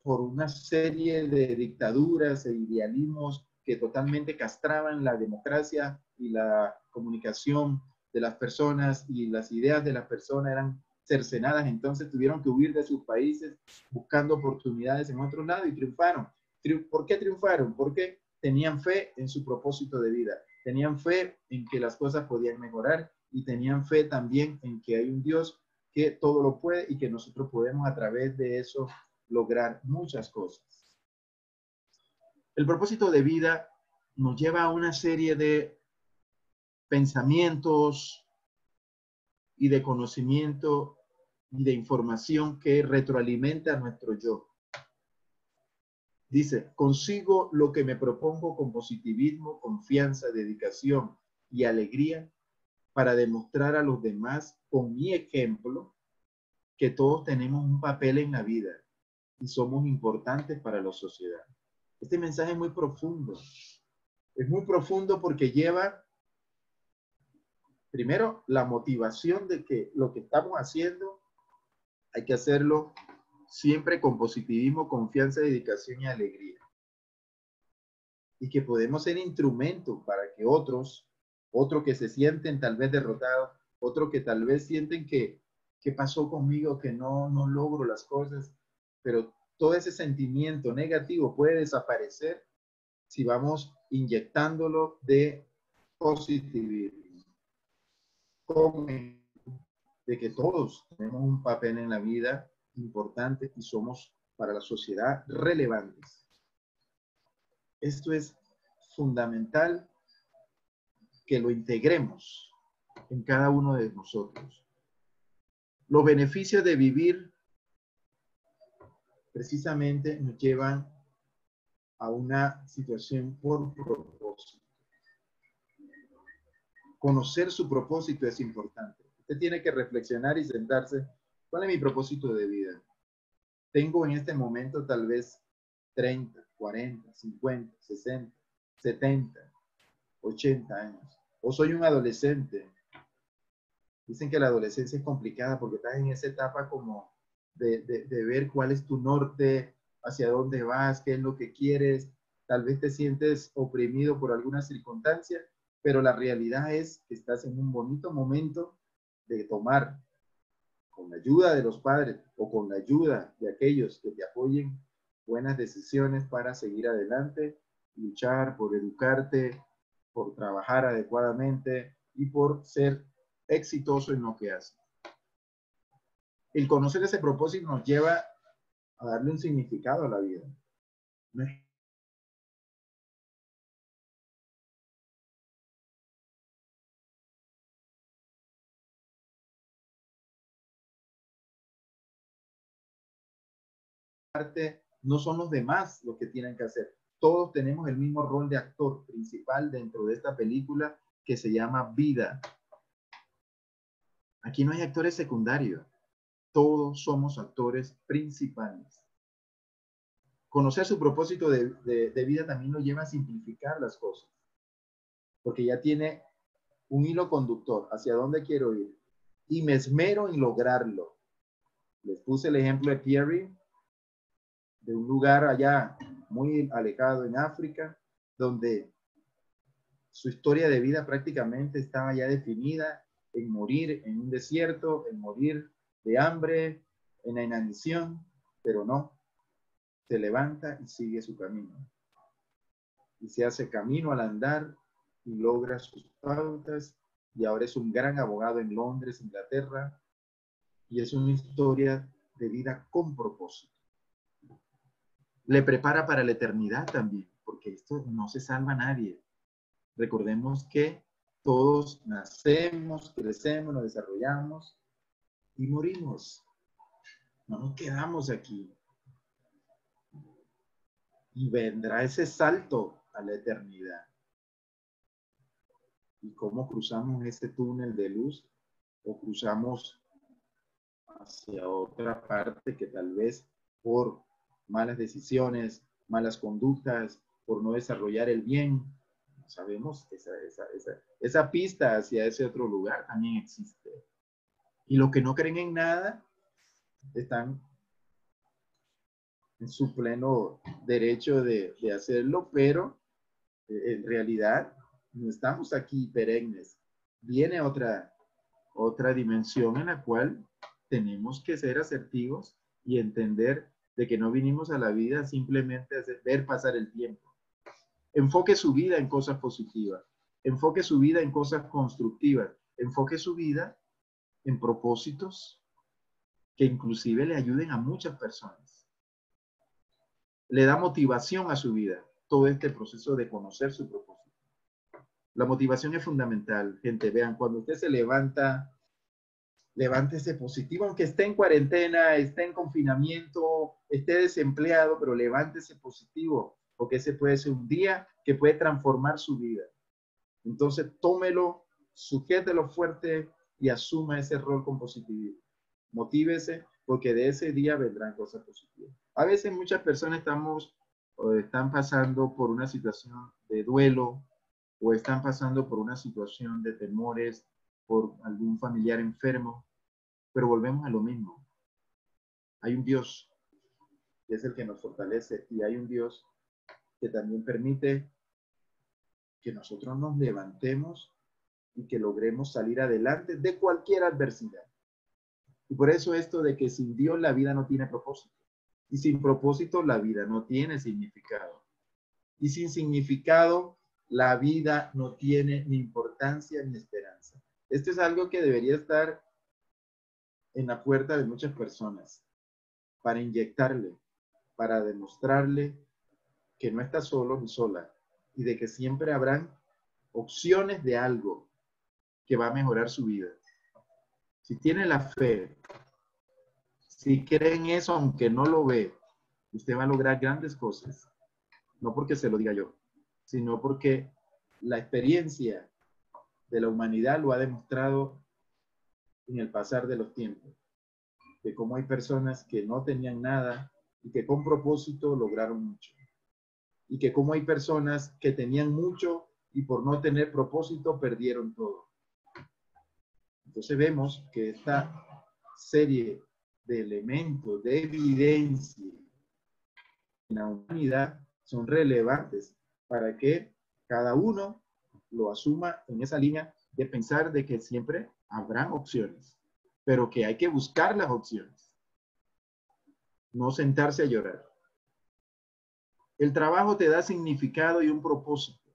una serie de dictaduras e idealismos que totalmente castraban la democracia y la comunicación de las personas y las ideas de las personas eran cercenadas, entonces tuvieron que huir de sus países buscando oportunidades en otro lado y triunfaron. ¿Por qué triunfaron? Porque tenían fe en su propósito de vida, tenían fe en que las cosas podían mejorar y tenían fe también en que hay un Dios que todo lo puede y que nosotros podemos a través de eso lograr muchas cosas. El propósito de vida nos lleva a una serie de pensamientos y de conocimiento y de información que retroalimenta a nuestro yo. Dice, consigo lo que me propongo con positivismo, confianza, dedicación y alegría para demostrar a los demás con mi ejemplo que todos tenemos un papel en la vida y somos importantes para la sociedad. Este mensaje es muy profundo. Es muy profundo porque lleva, primero, la motivación de que lo que estamos haciendo hay que hacerlo siempre con positivismo, confianza, dedicación y alegría. Y que podemos ser instrumento para que otros que se sienten tal vez derrotados, otros que tal vez sienten que ¿qué pasó conmigo? Que no logro las cosas, pero todo ese sentimiento negativo puede desaparecer si vamos inyectándolo de positivismo, de que todos tenemos un papel en la vida importante y somos para la sociedad relevantes. Esto es fundamental que lo integremos en cada uno de nosotros. Los beneficios de vivir precisamente nos llevan a una situación por propósito. Conocer su propósito es importante. Usted tiene que reflexionar y sentarse. ¿Cuál es mi propósito de vida? Tengo en este momento tal vez 30, 40, 50, 60, 70, 80 años. O soy un adolescente. Dicen que la adolescencia es complicada porque estás en esa etapa como de ver cuál es tu norte, hacia dónde vas, qué es lo que quieres. Tal vez te sientes oprimido por alguna circunstancia, pero la realidad es que estás en un bonito momento de tomar, con la ayuda de los padres o con la ayuda de aquellos que te apoyen, buenas decisiones para seguir adelante, luchar por educarte, por trabajar adecuadamente y por ser exitoso en lo que hace. El conocer ese propósito nos lleva a darle un significado a la vida. No es parte, no son los demás los que tienen que hacer. Todos tenemos el mismo rol de actor principal dentro de esta película que se llama Vida. Aquí no hay actores secundarios. Todos somos actores principales. Conocer su propósito de vida también nos lleva a simplificar las cosas, porque ya tiene un hilo conductor hacia dónde quiero ir y me esmero en lograrlo. Les puse el ejemplo de Pierre, de un lugar allá muy alejado en África, donde su historia de vida prácticamente estaba ya definida en morir en un desierto, en morir de hambre, en la inanición, pero no, se levanta y sigue su camino. Y se hace camino al andar y logra sus pautas y ahora es un gran abogado en Londres, Inglaterra, y es una historia de vida con propósito. Le prepara para la eternidad también, porque esto no se salva a nadie. Recordemos que todos nacemos, crecemos, nos desarrollamos y morimos. No nos quedamos aquí. Y vendrá ese salto a la eternidad. ¿Y cómo cruzamos ese túnel de luz? O cruzamos hacia otra parte que tal vez por malas decisiones, malas conductas, por no desarrollar el bien. No sabemos, esa pista hacia ese otro lugar también existe. Y los que no creen en nada están en su pleno derecho de hacerlo, pero en realidad no estamos aquí perennes. Viene otra dimensión en la cual tenemos que ser asertivos y entender de que no vinimos a la vida simplemente a ver pasar el tiempo. Enfoque su vida en cosas positivas, enfoque su vida en cosas constructivas, enfoque su vida en propósitos que inclusive le ayuden a muchas personas. Le da motivación a su vida todo este proceso de conocer su propósito. La motivación es fundamental, gente. Vean, cuando usted se levanta Levántese positivo, aunque esté en cuarentena, esté en confinamiento, esté desempleado, pero levántese positivo, porque ese puede ser un día que puede transformar su vida. Entonces, tómelo, sujételo fuerte y asuma ese rol con positivismo. Motívese, porque de ese día vendrán cosas positivas. A veces muchas personas están pasando por una situación de duelo o están pasando por una situación de temores por algún familiar enfermo, pero volvemos a lo mismo. Hay un Dios que es el que nos fortalece y hay un Dios que también permite que nosotros nos levantemos y que logremos salir adelante de cualquier adversidad. Y por eso esto de que sin Dios la vida no tiene propósito. Y sin propósito la vida no tiene significado. Y sin significado la vida no tiene ni importancia ni esperanza. Esto es algo que debería estar en la puerta de muchas personas para inyectarle, para demostrarle que no está solo ni sola y de que siempre habrán opciones de algo que va a mejorar su vida. Si tiene la fe, si cree en eso, aunque no lo ve, usted va a lograr grandes cosas. No porque se lo diga yo, sino porque la experiencia de la humanidad lo ha demostrado en el pasar de los tiempos. De cómo hay personas que no tenían nada y que con propósito lograron mucho. Y que cómo hay personas que tenían mucho y por no tener propósito perdieron todo. Entonces vemos que esta serie de elementos, de evidencia en la humanidad son relevantes para que cada uno lo asuma en esa línea de pensar de que siempre habrán opciones, pero que hay que buscar las opciones, no sentarse a llorar. El trabajo te da significado y un propósito,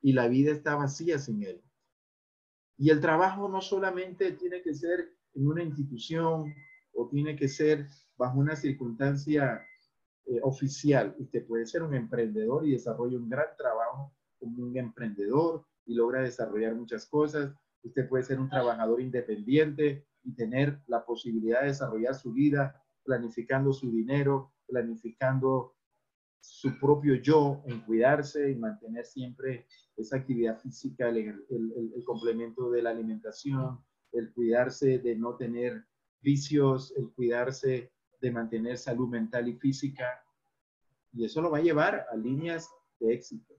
y la vida está vacía sin él. Y el trabajo no solamente tiene que ser en una institución o tiene que ser bajo una circunstancia oficial. Usted puede ser un emprendedor y desarrolla un gran trabajo como un emprendedor y logra desarrollar muchas cosas. Usted puede ser un trabajador independiente y tener la posibilidad de desarrollar su vida planificando su dinero, planificando su propio yo en cuidarse y mantener siempre esa actividad física, el complemento de la alimentación, el cuidarse de no tener vicios, el cuidarse de mantener salud mental y física. Y eso lo va a llevar a líneas de éxito.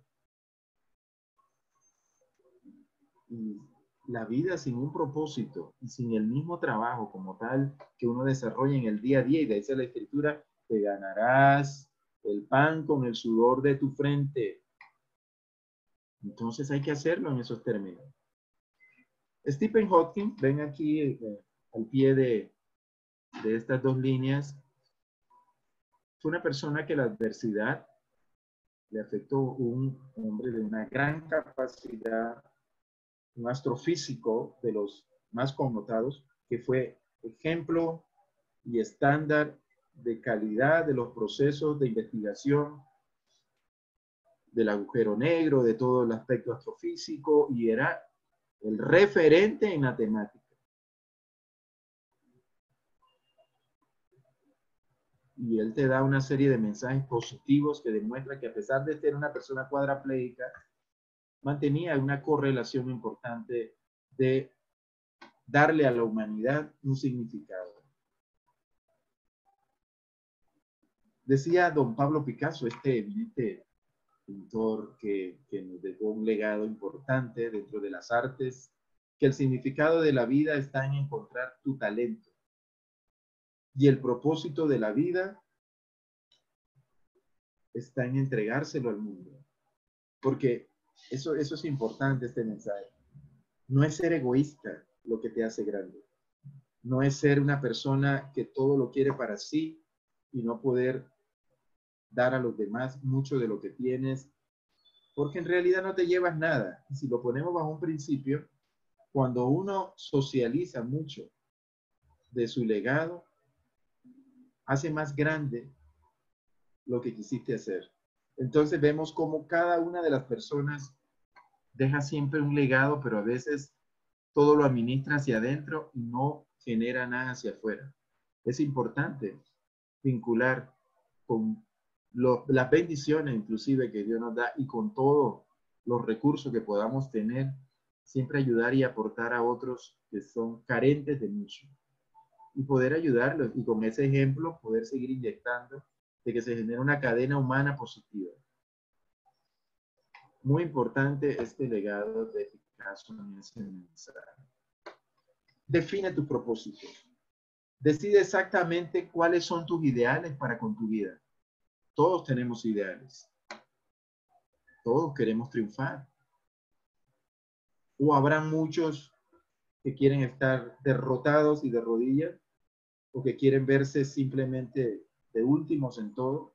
Y la vida sin un propósito y sin el mismo trabajo como tal que uno desarrolla en el día a día, y de ahí dice la escritura, te ganarás el pan con el sudor de tu frente. Entonces hay que hacerlo en esos términos. Stephen Hawking, ven aquí al pie de estas dos líneas, fue una persona que la adversidad le afectó, un hombre de una gran capacidad, un astrofísico de los más connotados, que fue ejemplo y estándar de calidad de los procesos de investigación del agujero negro, de todo el aspecto astrofísico, y era el referente en matemática. Y él te da una serie de mensajes positivos que demuestran que a pesar de ser una persona cuadraplégica, mantenía una correlación importante de darle a la humanidad un significado. Decía don Pablo Picasso, este eminente pintor que nos dejó un legado importante dentro de las artes, que el significado de la vida está en encontrar tu talento. Y el propósito de la vida está en entregárselo al mundo. Porque eso es importante, este mensaje. No es ser egoísta lo que te hace grande. No es ser una persona que todo lo quiere para sí y no poder dar a los demás mucho de lo que tienes, porque en realidad no te llevas nada. Y si lo ponemos bajo un principio, cuando uno socializa mucho de su legado, hace más grande lo que quisiste hacer. Entonces vemos cómo cada una de las personas deja siempre un legado, pero a veces todo lo administra hacia adentro y no genera nada hacia afuera. Es importante vincular con las bendiciones inclusive que Dios nos da y con todos los recursos que podamos tener, siempre ayudar y aportar a otros que son carentes de mucho. Y poder ayudarlos y con ese ejemplo poder seguir inyectando de que se genere una cadena humana positiva. Muy importante este legado de Picasso en ese mensaje. Define tus propósitos. Decide exactamente cuáles son tus ideales para con tu vida. Todos tenemos ideales. Todos queremos triunfar. O habrá muchos que quieren estar derrotados y de rodillas, o que quieren verse simplemente de últimos en todo.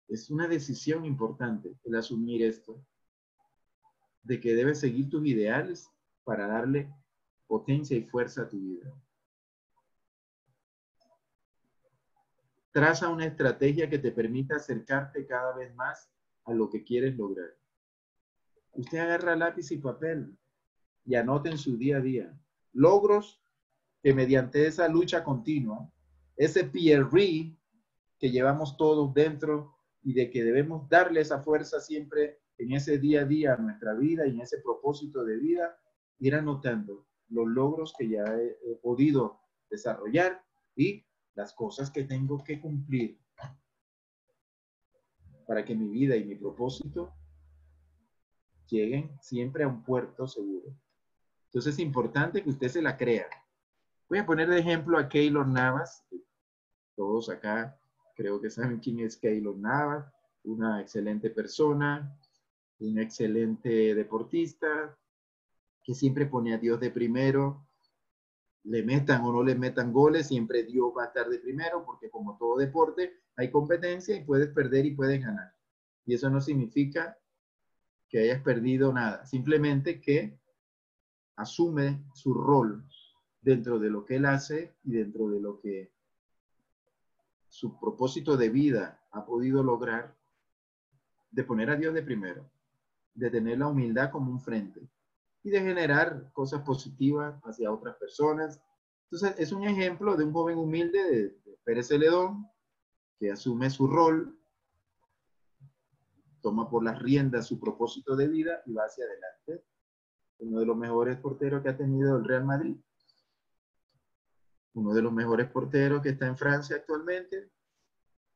Es una decisión importante el asumir esto, de que debes seguir tus ideales para darle potencia y fuerza a tu vida. Traza una estrategia que te permita acercarte cada vez más a lo que quieres lograr. Usted agarra lápiz y papel y anote en su día a día logros que mediante esa lucha continua, ese PRE que llevamos todos dentro y de que debemos darle esa fuerza siempre en ese día a día a nuestra vida y en ese propósito de vida, ir anotando los logros que ya he podido desarrollar y las cosas que tengo que cumplir para que mi vida y mi propósito lleguen siempre a un puerto seguro. Entonces es importante que usted se la crea. Voy a poner de ejemplo a Keylor Navas. Todos acá creo que saben quién es Keylor Navas, una excelente persona, un excelente deportista, que siempre pone a Dios de primero. Le metan o no le metan goles, siempre Dios va a estar de primero, porque como todo deporte hay competencia y puedes perder y puedes ganar. Y eso no significa que hayas perdido nada, simplemente que asume su rol dentro de lo que él hace y dentro de lo que su propósito de vida ha podido lograr, de poner a Dios de primero, de tener la humildad como un frente y de generar cosas positivas hacia otras personas. Entonces, es un ejemplo de un joven humilde de Pérez Celedón que asume su rol, toma por las riendas su propósito de vida y va hacia adelante. Uno de los mejores porteros que ha tenido el Real Madrid. Uno de los mejores porteros que está en Francia actualmente.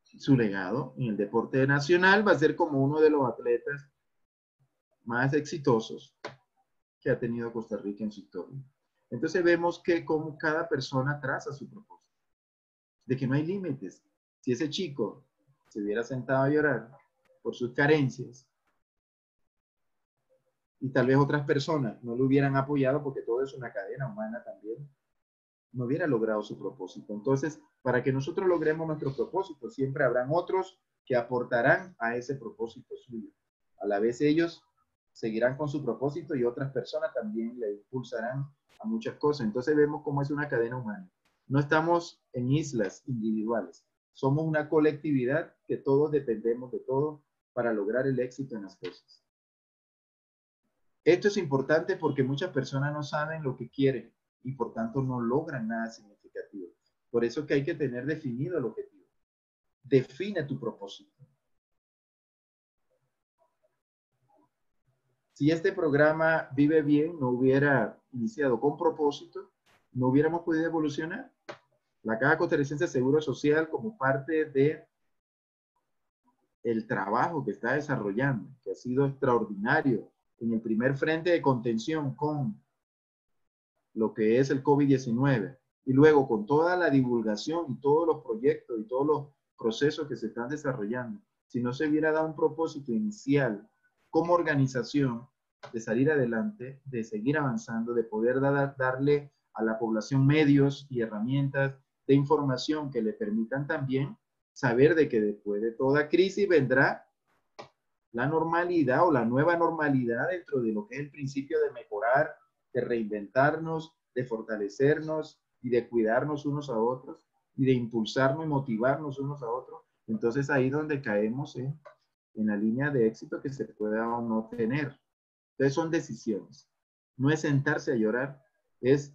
Su legado en el deporte nacional va a ser como uno de los atletas más exitosos que ha tenido Costa Rica en su historia. Entonces vemos que como cada persona traza su propósito, de que no hay límites. Si ese chico se hubiera sentado a llorar por sus carencias y tal vez otras personas no lo hubieran apoyado, porque todo es una cadena humana también, no hubiera logrado su propósito. Entonces, para que nosotros logremos nuestro propósito, siempre habrán otros que aportarán a ese propósito suyo. A la vez ellos seguirán con su propósito y otras personas también le impulsarán a muchas cosas. Entonces vemos cómo es una cadena humana. No estamos en islas individuales. Somos una colectividad que todos dependemos de todos para lograr el éxito en las cosas. Esto es importante porque muchas personas no saben lo que quieren y por tanto no logran nada significativo. Por eso que hay que tener definido el objetivo. Define tu propósito. Si este programa Vive Bien no hubiera iniciado con propósito, no hubiéramos podido evolucionar. La Caja Costarricense de Seguro Social, como parte de el trabajo que está desarrollando, que ha sido extraordinario en el primer frente de contención con lo que es el COVID-19 y luego con toda la divulgación y todos los proyectos y todos los procesos que se están desarrollando, si no se hubiera dado un propósito inicial como organización de salir adelante, de seguir avanzando, de poder darle a la población medios y herramientas de información que le permitan también saber de que después de toda crisis vendrá la normalidad o la nueva normalidad dentro de lo que es el principio de mejorar, de reinventarnos, de fortalecernos y de cuidarnos unos a otros y de impulsarnos y motivarnos unos a otros. Entonces ahí es donde caemos en la línea de éxito que se pueda o no tener. Entonces son decisiones. no es sentarse a llorar, es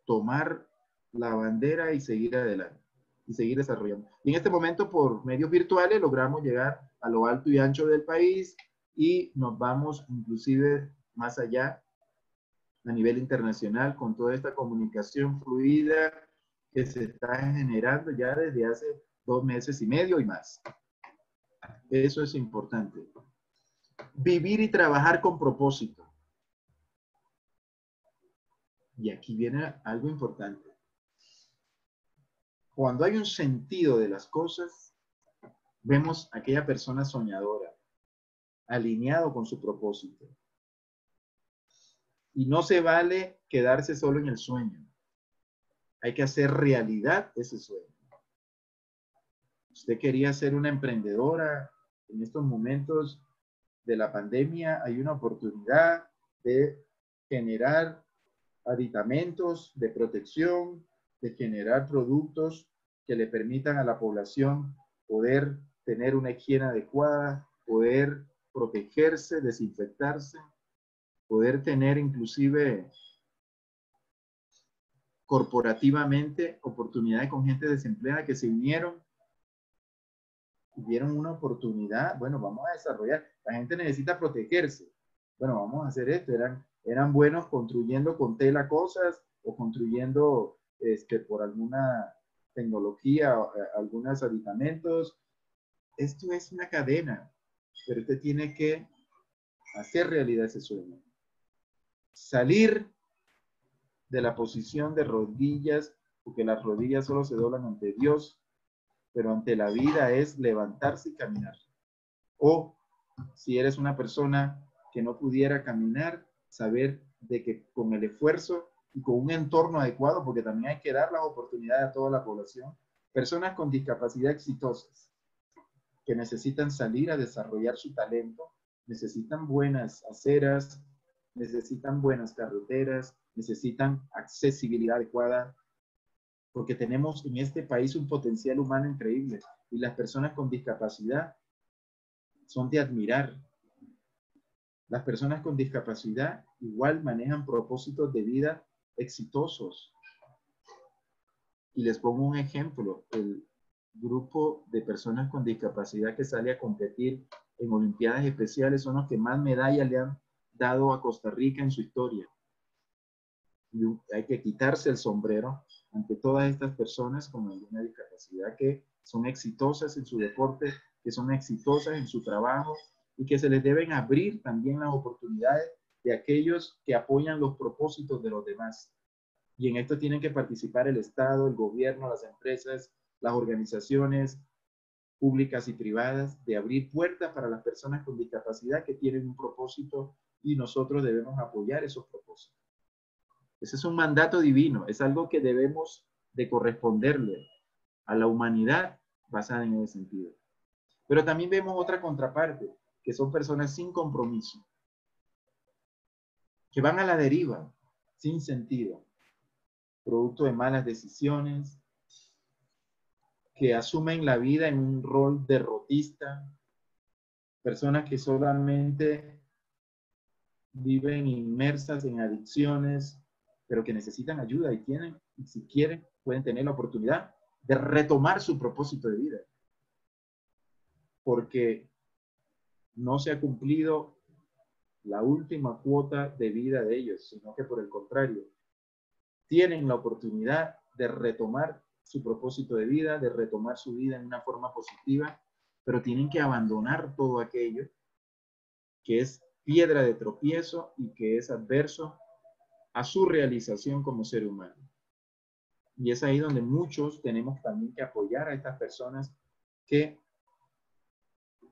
tomar la bandera y seguir adelante y seguir desarrollando. Y en este momento, por medios virtuales, logramos llegar a lo alto y ancho del país y nos vamos inclusive más allá a nivel internacional con toda esta comunicación fluida que se está generando ya desde hace 2 meses y medio y más. Eso es importante. Vivir y trabajar con propósito. Y aquí viene algo importante. Cuando hay un sentido de las cosas, vemos a aquella persona soñadora, alineado con su propósito. Y no se vale quedarse solo en el sueño. Hay que hacer realidad ese sueño. Usted quería ser una emprendedora. En estos momentos de la pandemia hay una oportunidad de generar aditamentos de protección, de generar productos que le permitan a la población poder tener una higiene adecuada, poder protegerse, desinfectarse, poder tener inclusive corporativamente oportunidades con gente desempleada que se unieron y vieron una oportunidad. Bueno, vamos a desarrollar. La gente necesita protegerse. Bueno, vamos a hacer esto. Eran buenos construyendo con tela cosas o construyendo por alguna tecnología, algunos aditamentos. Esto es una cadena, pero usted tiene que hacer realidad ese sueño. Salir de la posición de rodillas, porque las rodillas solo se doblan ante Dios, pero ante la vida es levantarse y caminar. O si eres una persona que no pudiera caminar, saber de que con el esfuerzo y con un entorno adecuado, porque también hay que dar las oportunidades a toda la población, personas con discapacidad exitosas que necesitan salir a desarrollar su talento, necesitan buenas aceras, necesitan buenas carreteras, necesitan accesibilidad adecuada, porque tenemos en este país un potencial humano increíble y las personas con discapacidad son de admirar. Las personas con discapacidad igual manejan propósitos de vida exitosos. Y les pongo un ejemplo. El grupo de personas con discapacidad que sale a competir en Olimpiadas Especiales son los que más medallas le han dado a Costa Rica en su historia. Y hay que quitarse el sombrero ante todas estas personas con alguna discapacidad que son exitosas en su deporte, que son exitosas en su trabajo y que se les deben abrir también las oportunidades de aquellos que apoyan los propósitos de los demás. Y en esto tienen que participar el Estado, el gobierno, las empresas, las organizaciones públicas y privadas, de abrir puertas para las personas con discapacidad que tienen un propósito y nosotros debemos apoyar esos propósitos. Ese es un mandato divino, es algo que debemos de corresponderle a la humanidad basada en ese sentido. Pero también vemos otra contraparte, que son personas sin compromiso, que van a la deriva, sin sentido, producto de malas decisiones, que asumen la vida en un rol derrotista, personas que solamente viven inmersas en adicciones, pero que necesitan ayuda y tienen, y si quieren, pueden tener la oportunidad de retomar su propósito de vida. Porque no se ha cumplido la última cuota de vida de ellos, sino que por el contrario, tienen la oportunidad de retomar su propósito de vida, de retomar su vida en una forma positiva, pero tienen que abandonar todo aquello que es piedra de tropiezo y que es adverso a su realización como ser humano. Y es ahí donde muchos tenemos también que apoyar a estas personas que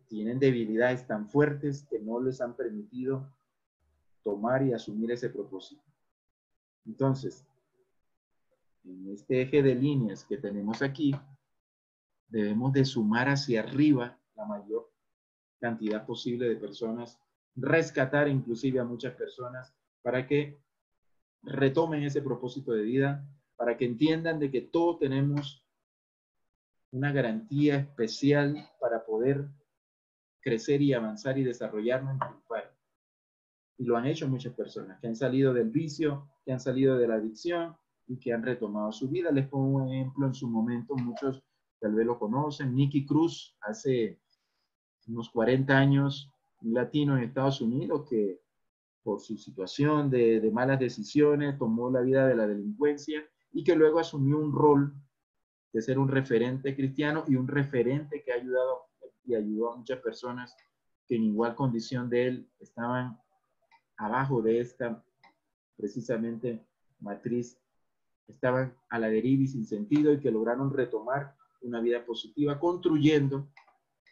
tienen debilidades tan fuertes que no les han permitido tomar y asumir ese propósito. Entonces, en este eje de líneas que tenemos aquí, debemos de sumar hacia arriba la mayor cantidad posible de personas, rescatar inclusive a muchas personas para que retomen ese propósito de vida, para que entiendan de que todos tenemos una garantía especial para poder crecer y avanzar y desarrollarnos y triunfar. Y lo han hecho muchas personas que han salido del vicio, que han salido de la adicción y que han retomado su vida. Les pongo un ejemplo en su momento, muchos tal vez lo conocen, Nicky Cruz, hace unos 40 años, un latino en Estados Unidos que por su situación de malas decisiones tomó la vida de la delincuencia y que luego asumió un rol de ser un referente cristiano y un referente que ha ayudado y ayudó a muchas personas que en igual condición de él estaban abajo de esta precisamente matriz, estaban a la deriva y sin sentido y que lograron retomar una vida positiva construyendo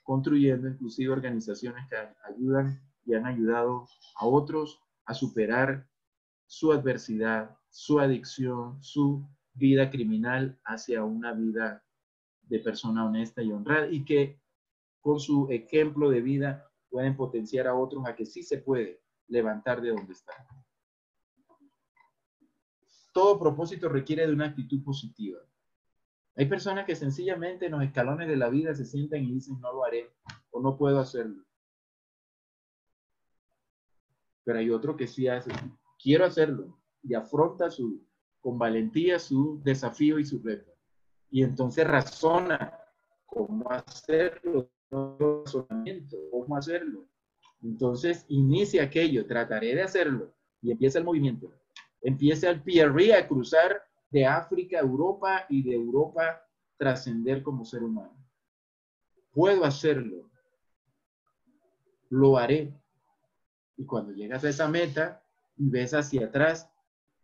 inclusive organizaciones que ayudan y han ayudado a otros a superar su adversidad, su adicción, su vida criminal hacia una vida de persona honesta y honrada y que con su ejemplo de vida pueden potenciar a otros a que sí se puede levantar de donde están. Todo propósito requiere de una actitud positiva. Hay personas que sencillamente en los escalones de la vida se sientan y dicen no lo haré o no puedo hacerlo. Pero hay otro que sí hace, quiero hacerlo y afronta con valentía su desafío y su reto. Y entonces razona cómo hacerlo, cómo hacerlo. Entonces inicia aquello, trataré de hacerlo y empieza el movimiento. Empieza el PRE a cruzar de África a Europa y de Europa trascender como ser humano. Puedo hacerlo, lo haré. Y cuando llegas a esa meta y ves hacia atrás,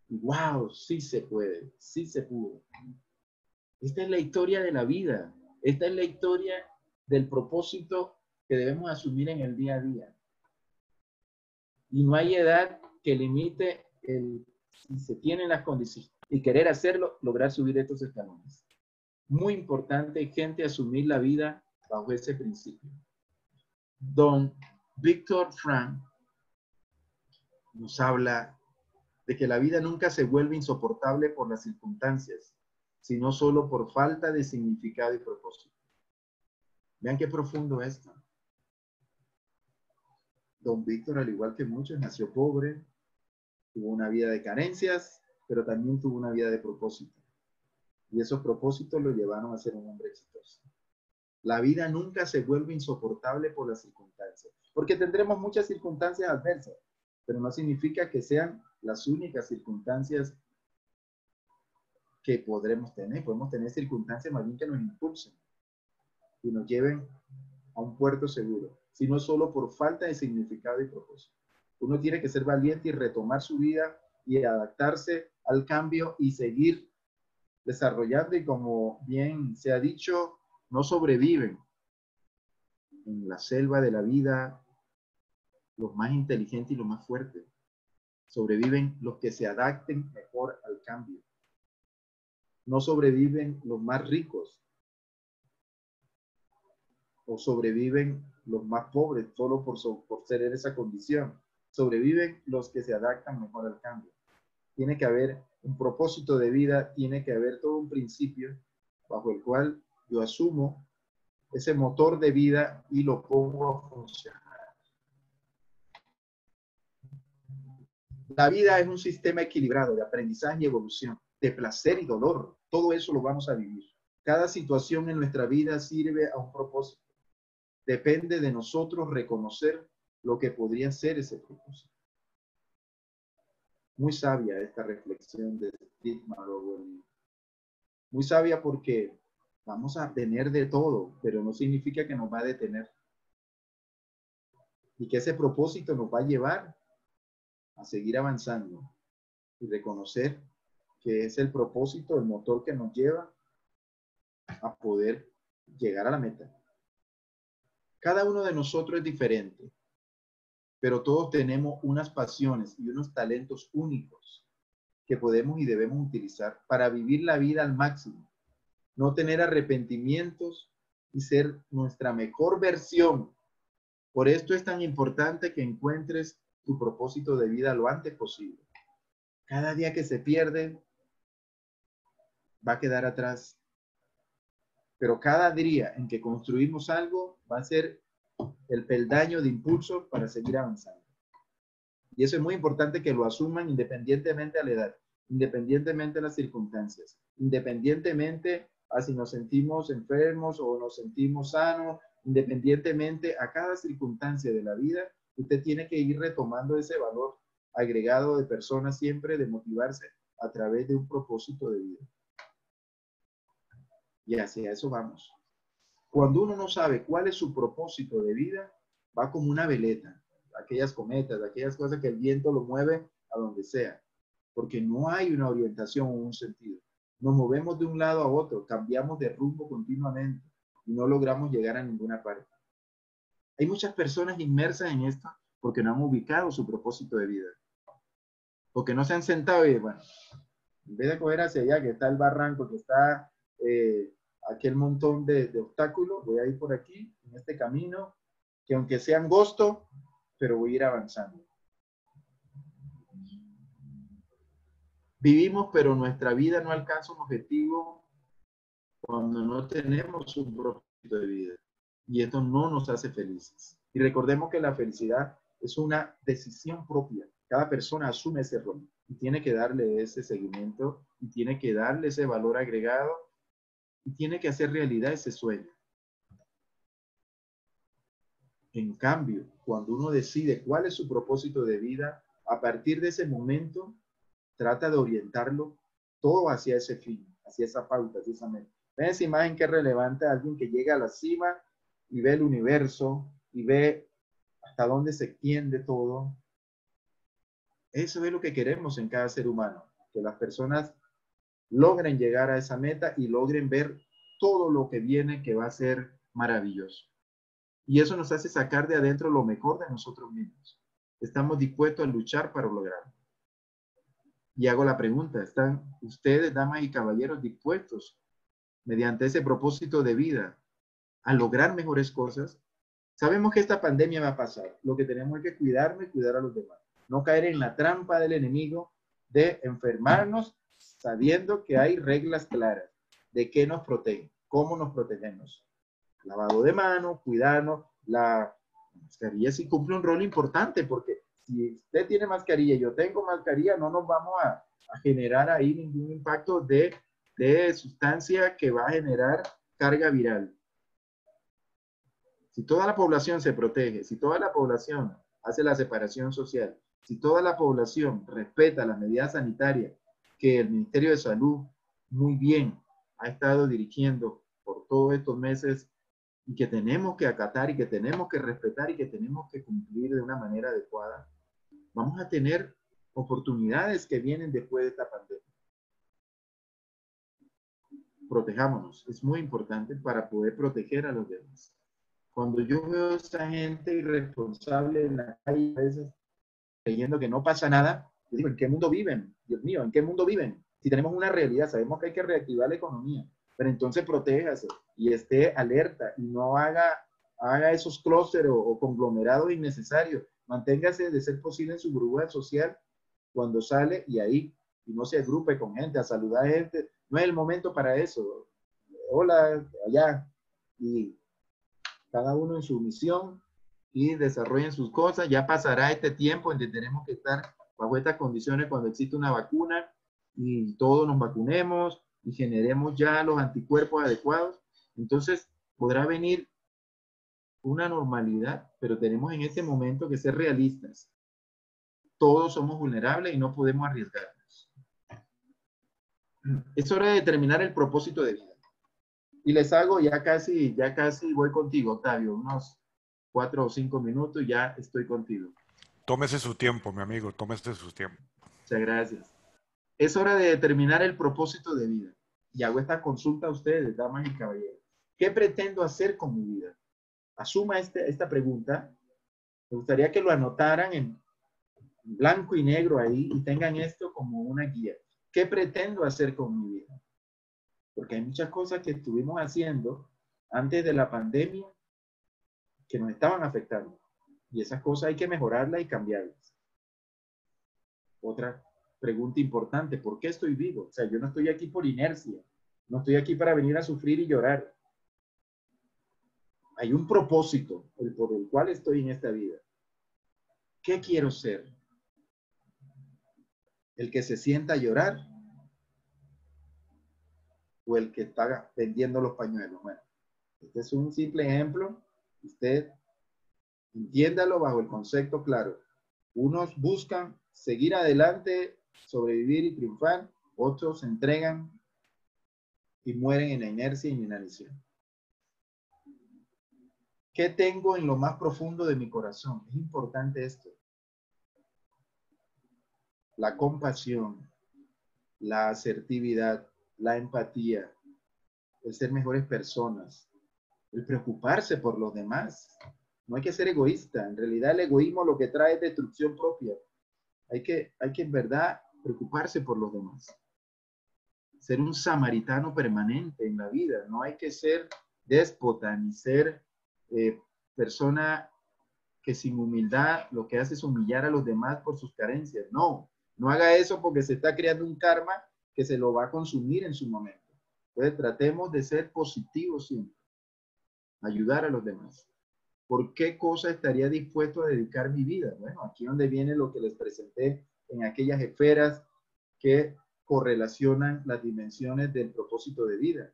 wow, sí se puede, sí se pudo. Esta es la historia de la vida. Esta es la historia del propósito que debemos asumir en el día a día. Y no hay edad que limite si se tienen las condiciones y querer hacerlo, lograr subir estos escalones. Muy importante, gente, asumir la vida bajo ese principio. Don Víctor Frank nos habla de que la vida nunca se vuelve insoportable por las circunstancias, sino solo por falta de significado y propósito. Vean qué profundo es esto. Don Víctor, al igual que muchos, nació pobre, tuvo una vida de carencias, pero también tuvo una vida de propósito. Y esos propósitos lo llevaron a ser un hombre exitoso. La vida nunca se vuelve insoportable por las circunstancias, porque tendremos muchas circunstancias adversas, pero no significa que sean las únicas circunstancias que podremos tener. Podemos tener circunstancias más bien que nos impulsen y nos lleven a un puerto seguro, sino solo por falta de significado y propósito. Uno tiene que ser valiente y retomar su vida y adaptarse al cambio y seguir desarrollando, y como bien se ha dicho, no sobreviven en la selva de la vida los más inteligentes y los más fuertes. Sobreviven los que se adapten mejor al cambio. No sobreviven los más ricos o sobreviven los más pobres solo por ser en esa condición. Sobreviven los que se adaptan mejor al cambio. Tiene que haber un propósito de vida, tiene que haber todo un principio bajo el cual yo asumo ese motor de vida y lo pongo a funcionar. La vida es un sistema equilibrado de aprendizaje y evolución, de placer y dolor. Todo eso lo vamos a vivir. Cada situación en nuestra vida sirve a un propósito. Depende de nosotros reconocer lo que podría ser ese propósito. Muy sabia esta reflexión de Steve Marlowe. Muy sabia porque vamos a tener de todo, pero no significa que nos va a detener. Y que ese propósito nos va a llevar a seguir avanzando y reconocer que es el propósito, el motor que nos lleva a poder llegar a la meta. Cada uno de nosotros es diferente, pero todos tenemos unas pasiones y unos talentos únicos que podemos y debemos utilizar para vivir la vida al máximo, no tener arrepentimientos y ser nuestra mejor versión. Por esto es tan importante que encuentres tu propósito de vida lo antes posible. Cada día que se pierde va a quedar atrás, pero cada día en que construimos algo va a ser el peldaño de impulso para seguir avanzando. Y eso es muy importante que lo asuman independientemente a la edad, independientemente de las circunstancias, independientemente a si nos sentimos enfermos o nos sentimos sanos, independientemente a cada circunstancia de la vida, usted tiene que ir retomando ese valor agregado de personas siempre, de motivarse a través de un propósito de vida. Y hacia eso vamos. Cuando uno no sabe cuál es su propósito de vida, va como una veleta, aquellas cometas, aquellas cosas que el viento lo mueve a donde sea, porque no hay una orientación o un sentido. Nos movemos de un lado a otro, cambiamos de rumbo continuamente y no logramos llegar a ninguna parte. Hay muchas personas inmersas en esto porque no han ubicado su propósito de vida, porque no se han sentado y, bueno, en vez de coger hacia allá, que está el barranco, que está aquel montón de obstáculos, voy a ir por aquí, en este camino, que aunque sea angosto, pero voy a ir avanzando. Vivimos, pero nuestra vida no alcanza un objetivo cuando no tenemos un propósito de vida. Y esto no nos hace felices. Y recordemos que la felicidad es una decisión propia. Cada persona asume ese rol y tiene que darle ese seguimiento y tiene que darle ese valor agregado y tiene que hacer realidad ese sueño. En cambio, cuando uno decide cuál es su propósito de vida, a partir de ese momento, trata de orientarlo todo hacia ese fin, hacia esa pauta, hacia esa meta. Ven esa imagen que es relevante a alguien que llega a la cima y ve el universo y ve hasta dónde se extiende todo. Eso es lo que queremos en cada ser humano, que las personas logren llegar a esa meta y logren ver todo lo que viene, que va a ser maravilloso. Y eso nos hace sacar de adentro lo mejor de nosotros mismos. Estamos dispuestos a luchar para lograrlo. Y hago la pregunta, ¿están ustedes, damas y caballeros, dispuestos, mediante ese propósito de vida, a lograr mejores cosas? Sabemos que esta pandemia va a pasar. Lo que tenemos es que cuidarnos y cuidar a los demás. No caer en la trampa del enemigo de enfermarnos sabiendo que hay reglas claras de qué nos protege, cómo nos protegemos. Lavado de manos, cuidarnos. La mascarilla sí cumple un rol importante porque si usted tiene mascarilla y yo tengo mascarilla, no nos vamos a generar ahí ningún impacto de sustancia que va a generar carga viral. Si toda la población se protege, si toda la población hace la separación social, si toda la población respeta las medidas sanitarias que el Ministerio de Salud muy bien ha estado dirigiendo por todos estos meses y que tenemos que acatar y que tenemos que respetar y que tenemos que cumplir de una manera adecuada, vamos a tener oportunidades que vienen después de esta pandemia. Protejámonos, es muy importante para poder proteger a los demás. Cuando yo veo a esa gente irresponsable en la calle, a veces creyendo que no pasa nada, yo digo, ¿en qué mundo viven? Dios mío, ¿en qué mundo viven? Si tenemos una realidad, sabemos que hay que reactivar la economía, pero entonces protéjase y esté alerta y no haga esos clústeres o conglomerados innecesarios. Manténgase de ser posible en su burbuja social cuando sale y ahí, y no se agrupe con gente, a saludar a gente. No es el momento para eso. Hola, allá. Y cada uno en su misión y desarrollen sus cosas. Ya pasará este tiempo en que tenemos que estar bajo estas condiciones cuando existe una vacuna y todos nos vacunemos y generemos ya los anticuerpos adecuados. Entonces podrá venir una normalidad, pero tenemos en este momento que ser realistas. Todos somos vulnerables y no podemos arriesgarnos. Es hora de determinar el propósito de vida. Y les hago, ya casi voy contigo, Octavio, unos 4 o 5 minutos, ya estoy contigo. Tómese su tiempo, mi amigo, tómese su tiempo. Muchas gracias. Es hora de determinar el propósito de vida. Y hago esta consulta a ustedes, damas y caballeros. ¿Qué pretendo hacer con mi vida? Asuma esta pregunta. Me gustaría que lo anotaran en blanco y negro ahí y tengan esto como una guía. ¿Qué pretendo hacer con mi vida? Porque hay muchas cosas que estuvimos haciendo antes de la pandemia que nos estaban afectando. Y esas cosas hay que mejorarlas y cambiarlas. Otra pregunta importante, ¿por qué estoy vivo? O sea, yo no estoy aquí por inercia. No estoy aquí para venir a sufrir y llorar. Hay un propósito por el cual estoy en esta vida. ¿Qué quiero ser? ¿El que se sienta a llorar o el que está vendiendo los pañuelos? Bueno, este es un simple ejemplo. Usted entiéndalo bajo el concepto claro. Unos buscan seguir adelante, sobrevivir y triunfar. Otros se entregan y mueren en la inercia y en la inanición. ¿Qué tengo en lo más profundo de mi corazón? Es importante esto. La compasión, la asertividad, la empatía, el ser mejores personas, el preocuparse por los demás. No hay que ser egoísta. En realidad el egoísmo lo que trae es destrucción propia. Hay que en verdad preocuparse por los demás. Ser un samaritano permanente en la vida. No hay que ser déspota ni ser persona que sin humildad lo que hace es humillar a los demás por sus carencias. No, no haga eso porque se está creando un karma que se lo va a consumir en su momento. Entonces tratemos de ser positivos siempre. Ayudar a los demás. ¿Por qué cosa estaría dispuesto a dedicar mi vida? Bueno, aquí donde viene lo que les presenté en aquellas esferas que correlacionan las dimensiones del propósito de vida.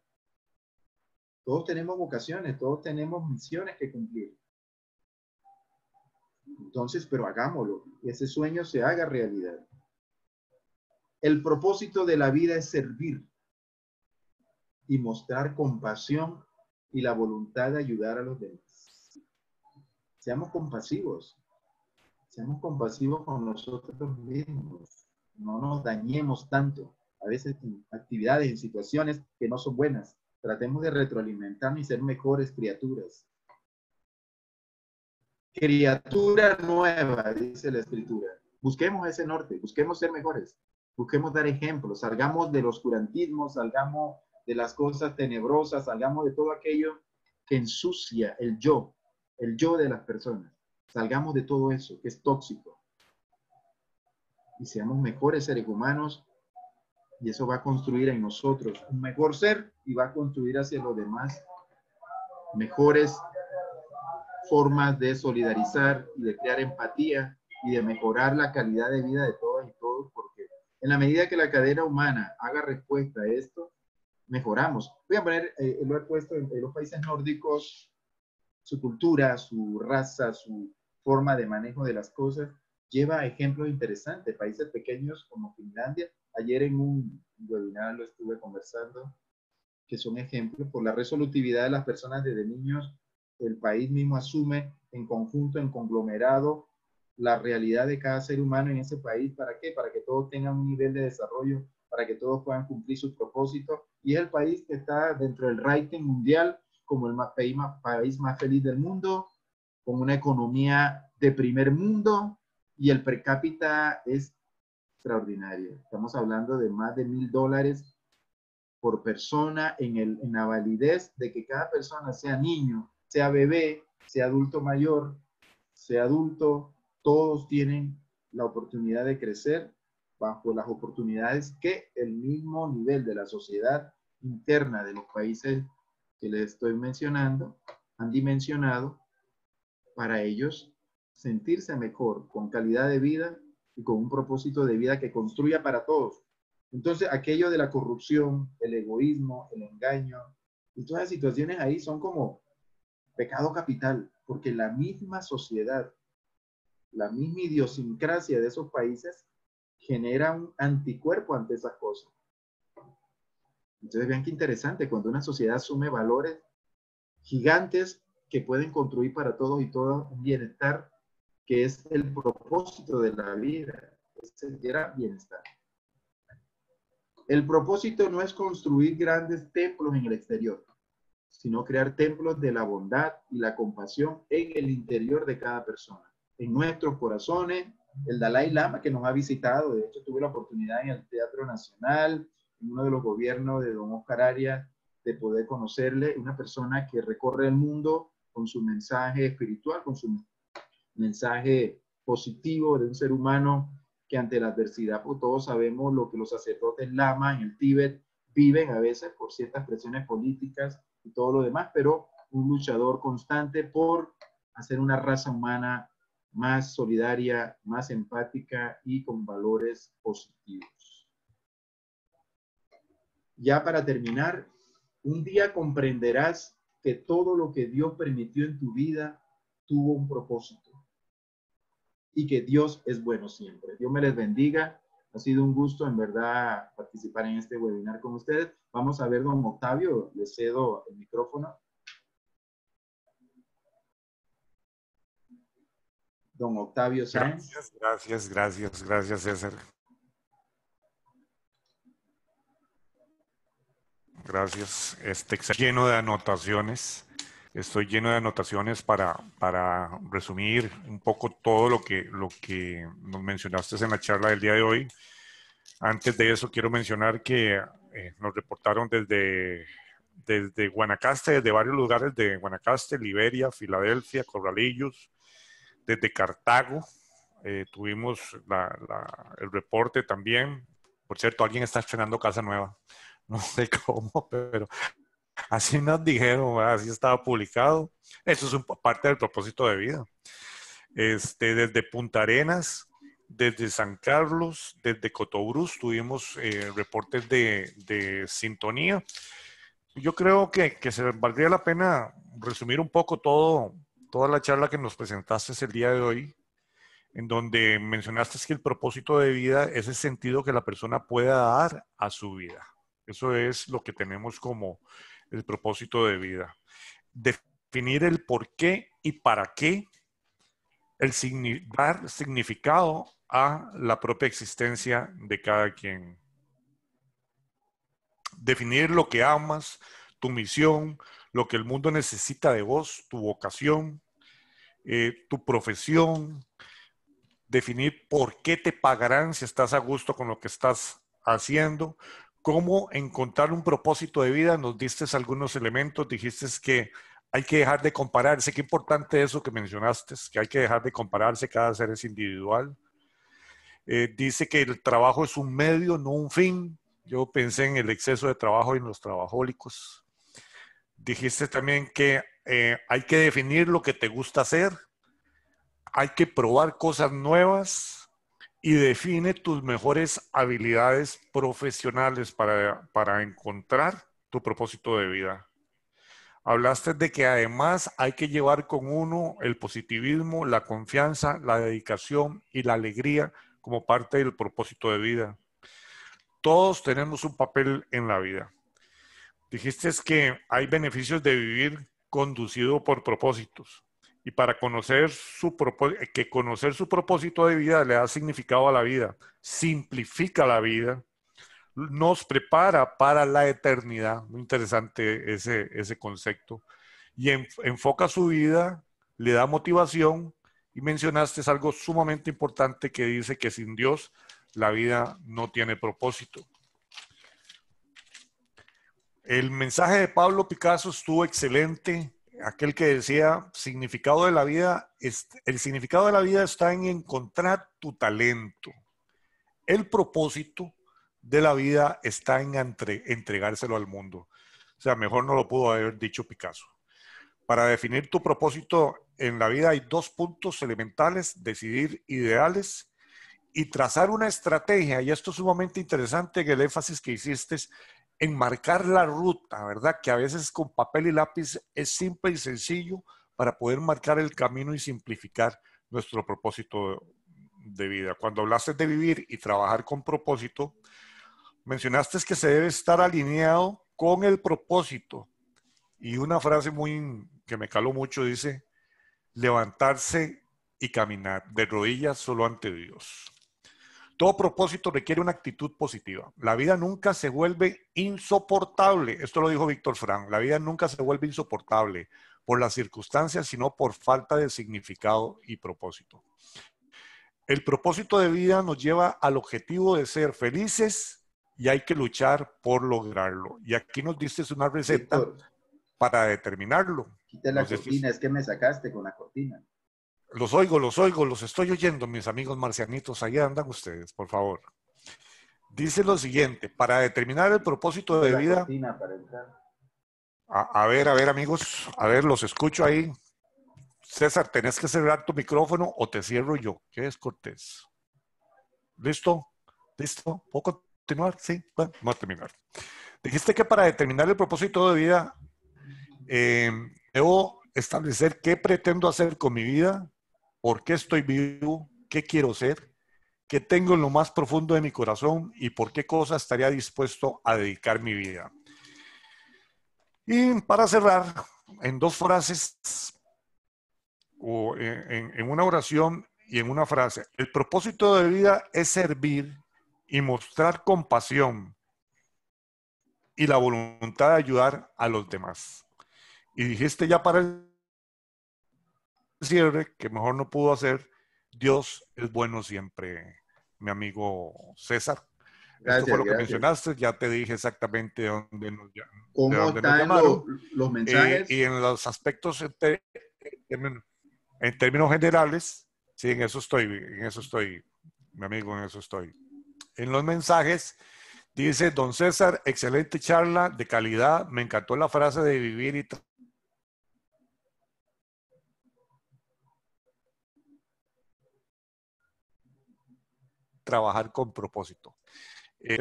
Todos tenemos vocaciones, todos tenemos misiones que cumplir. Entonces, pero hagámoslo, que ese sueño se haga realidad. El propósito de la vida es servir y mostrar compasión y la voluntad de ayudar a los demás. Seamos compasivos con nosotros mismos, no nos dañemos tanto, a veces en actividades, en situaciones que no son buenas. Tratemos de retroalimentarnos y ser mejores criaturas. Criatura nueva, dice la Escritura. Busquemos ese norte, busquemos ser mejores, busquemos dar ejemplos, salgamos del oscurantismo, salgamos de las cosas tenebrosas, salgamos de todo aquello que ensucia el yo de las personas. Salgamos de todo eso que es tóxico y seamos mejores seres humanos, y eso va a construir en nosotros un mejor ser y va a construir hacia los demás mejores formas de solidarizar y de crear empatía y de mejorar la calidad de vida de todas y todos, porque en la medida que la cadena humana haga respuesta a esto, mejoramos. Voy a poner, lo he puesto en los países nórdicos, su cultura, su raza, su forma de manejo de las cosas, lleva ejemplos interesantes. Países pequeños como Finlandia, ayer en un webinar lo estuve conversando, que son ejemplos por la resolutividad de las personas desde niños. El país mismo asume en conjunto, en conglomerado, la realidad de cada ser humano en ese país. ¿Para qué? Para que todos tengan un nivel de desarrollo, para que todos puedan cumplir sus propósitos. Y es el país que está dentro del ranking mundial como el país más feliz del mundo, con una economía de primer mundo, y el per cápita es extraordinario. Estamos hablando de más de $1,000 por persona en la validez de que cada persona, sea niño, sea bebé, sea adulto mayor, sea adulto, todos tienen la oportunidad de crecer bajo las oportunidades que el mismo nivel de la sociedad interna de los países que les estoy mencionando han dimensionado para ellos sentirse mejor, con calidad de vida y con un propósito de vida que construya para todos. Entonces, aquello de la corrupción, el egoísmo, el engaño, y todas las situaciones ahí son como pecado capital, porque la misma sociedad, la misma idiosincrasia de esos países genera un anticuerpo ante esas cosas. Entonces, vean qué interesante, cuando una sociedad asume valores gigantes que pueden construir para todos y todas un bienestar que es el propósito de la vida, es el gran bienestar. El propósito no es construir grandes templos en el exterior, sino crear templos de la bondad y la compasión en el interior de cada persona, en nuestros corazones. El Dalai Lama, que nos ha visitado, de hecho tuve la oportunidad en el Teatro Nacional, en uno de los gobiernos de don Oscar Arias, de poder conocerle, una persona que recorre el mundo con su mensaje espiritual, con su mensaje positivo de un ser humano que ante la adversidad, pues todos sabemos lo que los sacerdotes lama en el Tíbet viven a veces por ciertas presiones políticas y todo lo demás, pero un luchador constante por hacer una raza humana más solidaria, más empática y con valores positivos. Ya para terminar, un día comprenderás que todo lo que Dios permitió en tu vida tuvo un propósito y que Dios es bueno siempre. Dios me les bendiga. Ha sido un gusto, en verdad, participar en este webinar con ustedes. Vamos a ver, don Octavio, le cedo el micrófono. Don Octavio Sáenz. Gracias, César. Gracias. Lleno de anotaciones. Estoy lleno de anotaciones para resumir un poco todo lo que nos mencionaste en la charla del día de hoy. Antes de eso, quiero mencionar que nos reportaron desde Guanacaste, desde varios lugares de Guanacaste, Liberia, Filadelfia, Corralillos, desde Cartago. Tuvimos el reporte también. Por cierto, alguien está estrenando casa nueva. No sé cómo, pero así nos dijeron, así estaba publicado. Eso es parte del propósito de vida. Desde Punta Arenas, desde San Carlos, desde Cotobruz, tuvimos reportes de sintonía. Yo creo que se valdría la pena resumir un poco toda la charla que nos presentaste el día de hoy, en donde mencionaste que el propósito de vida es el sentido que la persona pueda dar a su vida. Eso es lo que tenemos como el propósito de vida. Definir el por qué y para qué, dar significado a la propia existencia de cada quien. Definir lo que amas, tu misión, lo que el mundo necesita de vos, tu vocación, tu profesión. Definir por qué te pagarán si estás a gusto con lo que estás haciendo. Cómo encontrar un propósito de vida. Nos diste algunos elementos. Dijiste que hay que dejar de compararse. Qué importante eso que mencionaste, que hay que dejar de compararse. Cada ser es individual. Dice que el trabajo es un medio, no un fin. Yo pensé en el exceso de trabajo y en los trabajólicos. Dijiste también que hay que definir lo que te gusta hacer. Hay que probar cosas nuevas y define tus mejores habilidades profesionales para encontrar tu propósito de vida. Hablaste de que además hay que llevar con uno el positivismo, la confianza, la dedicación y la alegría como parte del propósito de vida. Todos tenemos un papel en la vida. Dijiste que hay beneficios de vivir conducido por propósitos. Y para conocer su propósito de vida le da significado a la vida, simplifica la vida, nos prepara para la eternidad. Muy interesante ese concepto. Y enfoca su vida, le da motivación. Y mencionaste algo sumamente importante que dice que sin Dios la vida no tiene propósito. El mensaje de Pablo Picasso estuvo excelente. Aquel que decía, el significado de la vida está en encontrar tu talento. El propósito de la vida está en entregárselo al mundo. O sea, mejor no lo pudo haber dicho Picasso. Para definir tu propósito en la vida hay 2 puntos elementales: decidir ideales y trazar una estrategia. Y esto es sumamente interesante, el énfasis que hiciste en marcar la ruta, ¿verdad? Que a veces con papel y lápiz es simple y sencillo para poder marcar el camino y simplificar nuestro propósito de vida. Cuando hablaste de vivir y trabajar con propósito, mencionaste que se debe estar alineado con el propósito. Y una frase que me caló mucho dice, levantarse y caminar de rodillas solo ante Dios. Todo propósito requiere una actitud positiva. La vida nunca se vuelve insoportable. Esto lo dijo Víctor Frank. La vida nunca se vuelve insoportable por las circunstancias, sino por falta de significado y propósito. El propósito de vida nos lleva al objetivo de ser felices y hay que luchar por lograrlo. Y aquí nos diste una receta, Víctor, para determinarlo. Quita la cortina, es que me sacaste con la cortina. Los oigo, los estoy oyendo, mis amigos marcianitos. Ahí andan ustedes, por favor. Dice lo siguiente: para determinar el propósito de vida. Para entrar. A ver, amigos, a ver, los escucho ahí. César, tenés que cerrar tu micrófono o te cierro yo. ¿Qué es cortés? ¿Listo? ¿Listo? ¿Puedo continuar? Sí, bueno, vamos a terminar. Dijiste que para determinar el propósito de vida, debo establecer qué pretendo hacer con mi vida, por qué estoy vivo, qué quiero ser, qué tengo en lo más profundo de mi corazón y por qué cosas estaría dispuesto a dedicar mi vida. Y para cerrar, en dos frases o en una oración y en una frase, el propósito de vida es servir y mostrar compasión y la voluntad de ayudar a los demás. Y dijiste ya para el cierre, que mejor no pudo hacer, Dios es bueno siempre, mi amigo César. Esto fue Gracias, lo que gracias. mencionaste, ya te dije exactamente de ¿Cómo dónde nos están llamaron. los mensajes? Y en los aspectos, en términos generales, sí, en eso estoy, mi amigo, en eso estoy. En los mensajes dice, don César, excelente charla de calidad, me encantó la frase de vivir y trabajar con propósito.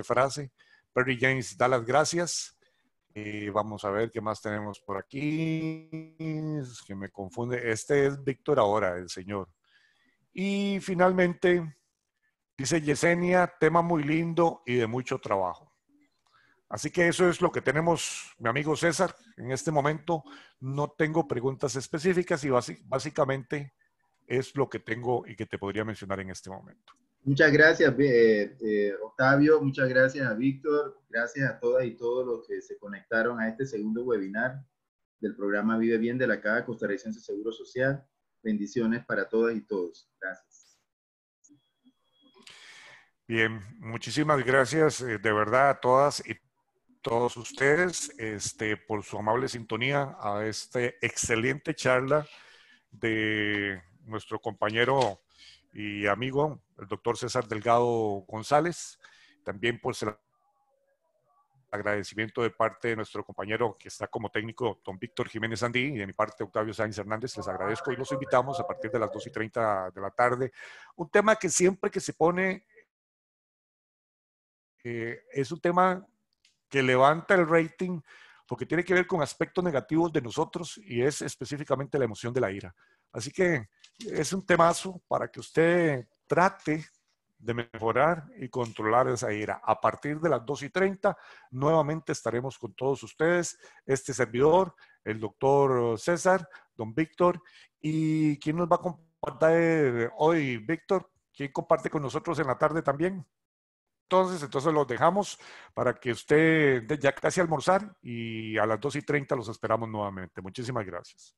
Frase, Perry James da las gracias. Vamos a ver qué más tenemos por aquí. Es que me confunde. Este es Víctor ahora, el señor. Y finalmente, dice Yesenia, tema muy lindo y de mucho trabajo. Así que eso es lo que tenemos, mi amigo César. En este momento no tengo preguntas específicas y básicamente es lo que tengo y que te podría mencionar en este momento. Muchas gracias, Octavio. Muchas gracias a Víctor. Gracias a todas y todos los que se conectaron a este segundo webinar del programa Vive Bien de la Caja Costarricense Seguro Social. Bendiciones para todas y todos. Gracias. Bien, muchísimas gracias de verdad a todas y todos ustedes por su amable sintonía a esta excelente charla de nuestro compañero y amigo, el doctor César Delgado González. También pues el agradecimiento de parte de nuestro compañero que está como técnico, don Víctor Jiménez Andí, y de mi parte, Octavio Sáenz Hernández. Les agradezco y los invitamos a partir de las 2:30 de la tarde. Un tema que siempre que se pone es un tema que levanta el rating porque tiene que ver con aspectos negativos de nosotros y es específicamente la emoción de la ira. Así que es un temazo para que usted trate de mejorar y controlar esa ira. A partir de las 2:30, nuevamente estaremos con todos ustedes, este servidor, el doctor César, don Víctor, y ¿quién nos va a compartir hoy, Víctor? ¿Quién comparte con nosotros en la tarde también? Entonces los dejamos para que usted ya casi almorzar y a las 2:30 los esperamos nuevamente. Muchísimas gracias.